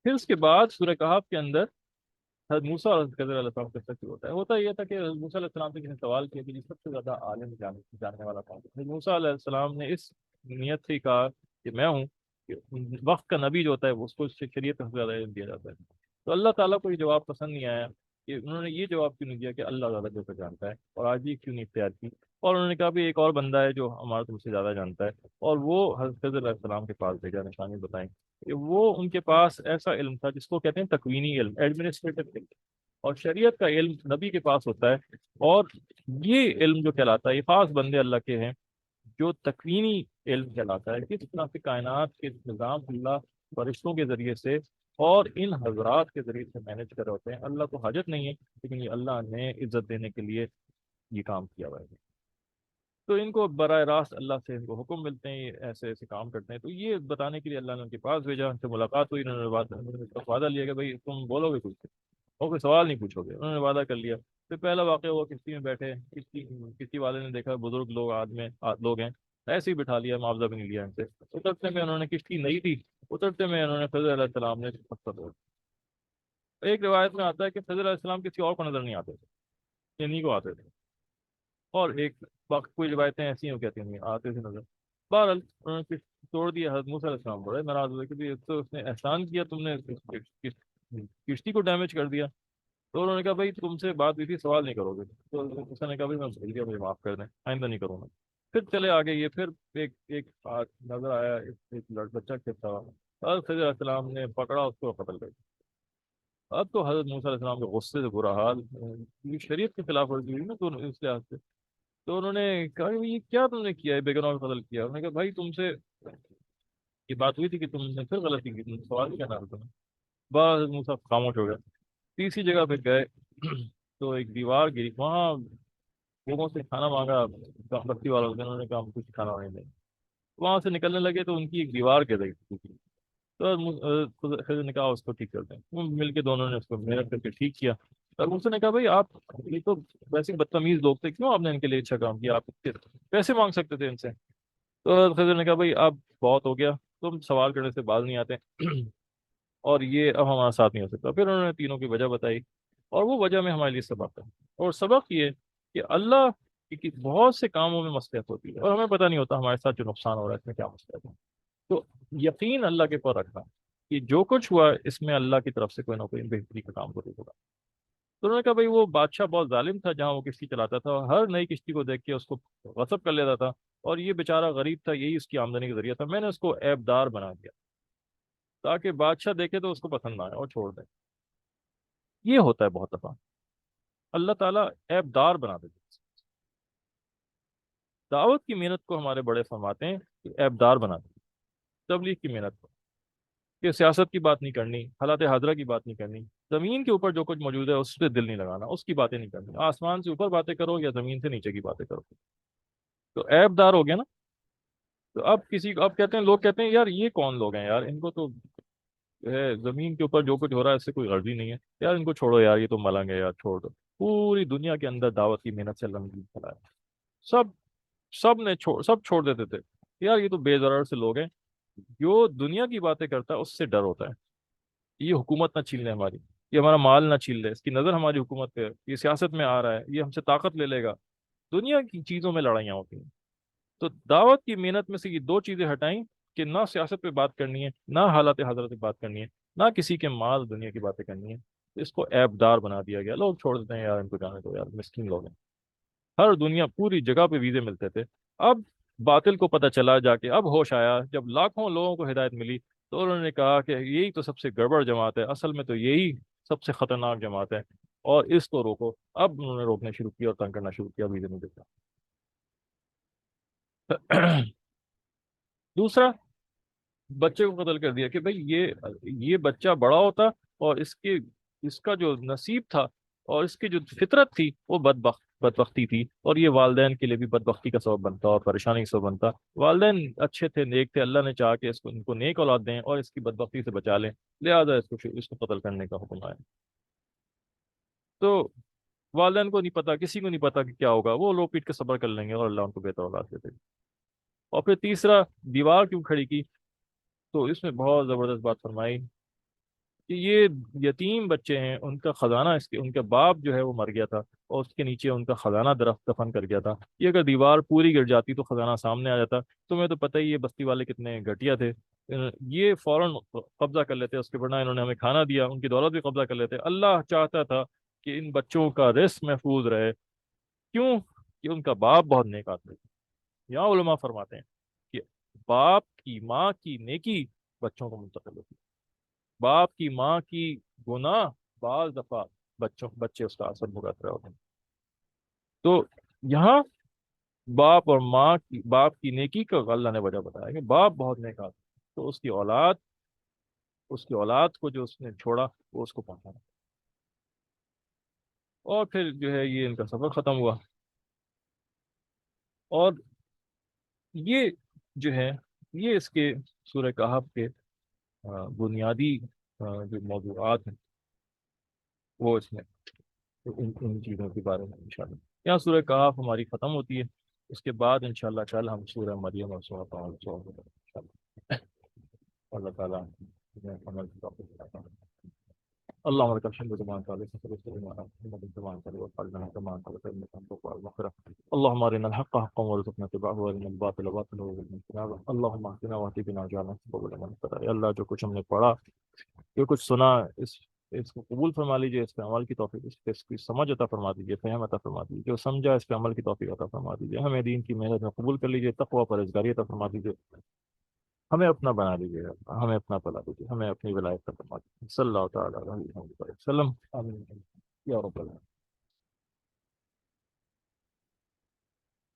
پھر اس کے بعد سورہ کہف کے اندر حضرت موسیٰ اور حضرت خضر علیہ السلام کا قصہ ہوتا ہے۔ ہوتا یہ تھا کہ حضرت موسیٰ علیہ السلام سے کسی نے سوال کیا کہ جی سب سے زیادہ عالم جاننے والا کون ہے؟ حضرت موسیٰ علیہ السلام نے اس نیت سے کہا کہ میں ہوں، کہ وقت کا نبی جو ہوتا ہے اس کو شریعت کا زیادہ علم دیا جاتا ہے، تو اللہ تعالیٰ کو یہ جواب پسند نہیں آیا کہ انہوں نے یہ جواب کیوں نہیں دیا کہ اللہ زیادہ جو کا جانتا ہے، اور آج یہ کیوں نہیں اختیار کی، اور انہوں نے کہا بھی ایک اور بندہ ہے جو ہمارا تم سے زیادہ جانتا ہے، اور وہ حضرت خضر علیہ السلام کے پاس بھیجا، نشانی بتائیں کہ وہ ان کے پاس ایسا علم تھا جس کو کہتے ہیں تکوینی علم، ایڈمنسٹریٹو علم، اور شریعت کا علم نبی کے پاس ہوتا ہے، اور یہ علم جو کہلاتا ہے، یہ خاص بندے اللہ کے ہیں جو تکوینی علم کہلاتا ہے، کس طرح سے کائنات کے نظام اللہ فرشتوں کے ذریعے سے اور ان حضرات کے ذریعے سے مینج کر رہے ہوتے ہیں۔ اللہ کو حاجت نہیں ہے، لیکن یہ اللہ نے عزت دینے کے لیے یہ کام کیا ہوا ہے، تو ان کو براہ راست اللہ سے ان کو حکم ملتے ہیں، یہ ایسے ایسے کام کرتے ہیں، تو یہ بتانے کے لیے اللہ نے ان کے پاس بھیجا، ان سے ملاقات ہوئی، انہوں نے وعدہ لیا کہ بھائی تم بولو گے کچھ اور کوئی سوال نہیں پوچھو گے، انہوں نے وعدہ کر لیا۔ پھر پہلا واقعہ ہوا کشتی میں بیٹھے، کشتی والے نے دیکھا بزرگ لوگ لوگ ہیں، ایسے ہی بٹھا لیا، معاوضہ بھی نہیں لیا ان سے، اترتے میں انہوں نے، کشتی نہیں تھی، اترتے میں انہوں نے خضر علیہ السلام نے پتھر توڑ، ایک روایت میں آتا ہے کہ خضر علیہ السلام کسی اور کو نظر نہیں آتے تھے، انہیں کو آتے تھے، اور ایک وقت کوئی روایتیں ایسی ہیں وہ کہتی ہیں آتے تھے نظر، بہرحال انہوں نے توڑ دیا، حضرت موسیٰ علیہ السلام بڑے ناراض ہوئے کہ ایک تو اس نے احسان کیا، تم نے کشتی کو ڈیمیج کر دیا، تو انہوں نے کہا بھائی تم سے بات ہوئی تھی، سوال نہیں کرو گے، تو موسیٰ نے کہا بھائی میں بھول گیا، مجھے معاف کر دیں، آئندہ نہیں کروں گا۔ پھر چلے آگے، یہ پھر ایک نظر آیا، ایک بچہ کھیلتا ہوا، حضرت خضر علیہ السلام نے پکڑا اس کو، قتل کر دیا۔ اب تو حضرت موسیٰ علیہ السلام کے غصے سے برا حال، یہ شریعت کے خلاف ورزی ہوئی نا، تو اس لحاظ سے تو انہوں نے کہا کہ یہ کیا تم نے کیا ہے، بے گناہ قتل کیا، انہوں نے کہا بھائی تم سے یہ بات ہوئی تھی کہ تم نے پھر غلطی کی، تم نے سوال کیا نہ تمہیں، بس موسیٰ خاموش ہو گیا، تیسری جگہ پہ گئے تو ایک دیوار گری، وہاں لوگوں سے کھانا مانگا، بستی والوں سے، انہوں نے کہا ہم کچھ کھانا نہیں دیں۔ وہاں سے نکلنے لگے تو ان کی ایک دیوار گر رہی تھی، تو خضر نے کہا اس کو ٹھیک کرتے ہیں، وہ مل کے دونوں نے اس کو محنت کر کے ٹھیک کیا۔ اور اس نے کہا بھائی آپ، یہ تو ویسے بدتمیز لوگ تھے، کیوں آپ نے ان کے لیے اچھا کام کیا، آپ پیسے مانگ سکتے تھے ان سے۔ تو خضر نے کہا بھائی اب بہت ہو گیا، تم سوال کرنے سے باز نہیں آتے اور یہ اب ہمارا ساتھ نہیں ہو سکتا۔ پھر انہوں نے تینوں کی وجہ بتائی، اور وہ وجہ میں ہمارے لیے سبق ہے، اور سبق یہ کہ اللہ کی بہت سے کاموں میں مصلحت ہوتی ہے، اور ہمیں پتہ نہیں ہوتا ہمارے ساتھ جو نقصان ہو رہا ہے اس میں کیا مصلحت ہے۔ تو یقین اللہ کے پر رکھنا کہ جو کچھ ہوا اس میں اللہ کی طرف سے کوئی نہ کوئی بہتری کا کام ضرور ہوگا۔ تو انہوں نے کہا بھائی وہ بادشاہ بہت ظالم تھا، جہاں وہ کشتی چلاتا تھا، ہر نئی کشتی کو دیکھ کے اس کو غصب کر لیتا تھا، اور یہ بیچارہ غریب تھا، یہی اس کی آمدنی کا ذریعہ تھا، میں نے اس کو عیب دار بنا دیا تاکہ بادشاہ دیکھے تو اس کو پسند نہ آئے اور چھوڑ دے۔ یہ ہوتا ہے بہت دفعہ، اللہ تعالیٰ عیب دار بنا دیتے ہیں۔ دعوت کی محنت کو ہمارے بڑے فرماتے ہیں کہ عیب دار بنا دیتے ہیں، تبلیغ کی محنت کو، کہ سیاست کی بات نہیں کرنی، حالات حاضرہ کی بات نہیں کرنی، زمین کے اوپر جو کچھ موجود ہے اس پہ دل نہیں لگانا، اس کی باتیں نہیں کرنی، آسمان سے اوپر باتیں کرو یا زمین سے نیچے کی باتیں کرو، تو عیب دار ہو گیا نا۔ تو اب کسی کو اب کہتے ہیں، لوگ کہتے ہیں یار یہ کون لوگ ہیں یار، ان کو تو جو ہے زمین کے اوپر جو کچھ ہو رہا ہے اس سے کوئی غرض ہی نہیں ہے، یار ان کو چھوڑو یار، یہ تو ملنگ ہے یار، چھوڑ دو۔ پوری دنیا کے اندر دعوت کی محنت سے اللہ نے پھیلایا، سب سب چھوڑ دیتے تھے، یار یہ تو بے ضرر سے لوگ ہیں۔ جو دنیا کی باتیں کرتا ہے اس سے ڈر ہوتا ہے، یہ حکومت نہ چھین لے ہماری، یہ ہمارا مال نہ چھین لے، اس کی نظر ہماری حکومت پہ ہے، یہ سیاست میں آ رہا ہے، یہ ہم سے طاقت لے لے گا، دنیا کی چیزوں میں لڑائیاں ہوتی ہیں۔ تو دعوت کی محنت میں سے یہ دو چیزیں ہٹائیں کہ نہ سیاست پہ بات کرنی ہے، نہ حالات حضرت پہ بات کرنی ہے، نہ کسی کے مال دنیا کی باتیں کرنی ہے، تو اس کو عیب دار بنا دیا گیا، لوگ چھوڑ دیتے ہیں یار ان کو جانے دو یار، مسکین لوگ ہیں، ہر دنیا پوری جگہ پہ ویزے ملتے تھے۔ اب باطل کو پتہ چلا جا کے، اب ہوش آیا جب لاکھوں لوگوں کو ہدایت ملی، تو انہوں نے کہا کہ یہی تو سب سے گڑبڑ جماعت ہے، اصل میں تو یہی سب سے خطرناک جماعت ہے، اور اس کو روکو۔ اب انہوں نے روکنا شروع کیا اور تنگ کرنا شروع کیا، ویزے نہیں دیتا۔ دوسرا، بچے کو قتل کر دیا کہ بھئی یہ بچہ بڑا ہوتا اور اس کا جو نصیب تھا اور اس کی جو فطرت تھی وہ بدبختی تھی، اور یہ والدین کے لیے بھی بدبختی کا سبب بنتا اور پریشانی کا سبب بنتا۔ والدین اچھے تھے، نیک تھے، اللہ نے چاہا کہ ان کو نیک اولاد دیں اور اس کی بدبختی سے بچا لیں، لہذا اس کو قتل کرنے کا حکم آیا۔ تو والدین کو نہیں پتا، کسی کو نہیں پتا کہ کیا ہوگا، وہ لوگ پیٹ کے صبر کر لیں گے اور اللہ ان کو بہتر اولاد دے دے گا۔ اور پھر تیسرا، دیوار کیوں کھڑی کی؟ تو اس میں بہت زبردست بات فرمائی کہ یہ یتیم بچے ہیں، ان کا خزانہ ان کا باپ جو ہے وہ مر گیا تھا، اور اس کے نیچے ان کا خزانہ درخت دفن کر گیا تھا، یہ اگر دیوار پوری گر جاتی تو خزانہ سامنے آ جاتا۔ تمہیں تو پتہ ہی یہ بستی والے کتنے گھٹیا تھے، یہ فوراً قبضہ کر لیتے اس کے، ورنہ انہوں نے ہمیں کھانا دیا، ان کی دولت بھی قبضہ کر لیتے۔ اللہ چاہتا تھا کہ ان بچوں کا رزق محفوظ رہے، کیوں؟ کہ ان کا باپ بہت نیک آدمی تھا۔ یہاں علماء فرماتے ہیں کہ باپ کی ماں کی نیکی بچوں کو منتقل ہوتی ہے، باپ کی ماں کی گناہ بعض دفعہ بچے اس کا اثر بھگت رہے ہوتے ہیں۔ تو یہاں باپ کی نیکی کا اللہ نے وجہ بتایا کہ باپ بہت نیک آدمی، تو اس کی اولاد کو جو اس نے چھوڑا وہ اس کو پہنچانا، اور پھر جو ہے یہ ان کا سفر ختم ہوا۔ اور یہ جو ہے یہ اس کے سورہ کہف کے بنیادی جو موضوعات ہیں وہ اس میں ان چیزوں کے بارے میں انشاءاللہ یہاں سورہ کہف ہماری ختم ہوتی ہے، اس کے بعد انشاءاللہ کل ہم سورہ مریم اور سورہ انشاءاللہ اللہ تعالیٰ ہمیں عمل کی توفیق عطا فرمائے۔ اللهم لك الحمد كما انت عليك فلسطين وانا محمد كما انت وقلنا كما انت وسلم انت المغفرة. اللهم ارنا الحق حقا وارزقنا اتباعه وارنا الباطل باطلا وارزقنا اجتنابه. اللهم اهدنا واهد بنا واجعلنا سببا لمن اهتدى. یا اللہ جو کچھ ہم نے پڑھا، جو کچھ سنا، اس کو قبول فرما لیجیے، اس پہ عمل کی توفیق، اس کی سمجھ عطا فرما دیجیے، فہم عطا فرما دیجیے، جو سمجھا اس پہ عمل کی توفیق عطا فرما دیجیے، ہمیں دین کی محنت میں قبول کر لیجیے، تقوی پرہیزگاری عطا فرما دیجیے، ہمیں اپنا بنا لیجیے گا، ہمیں اپنا بنا دیجیے، ہمیں اپنی ولایت کا فرما دیجیے، صلی اللہ تعالیٰ علیہ وسلم، آمین یا رب العالمین۔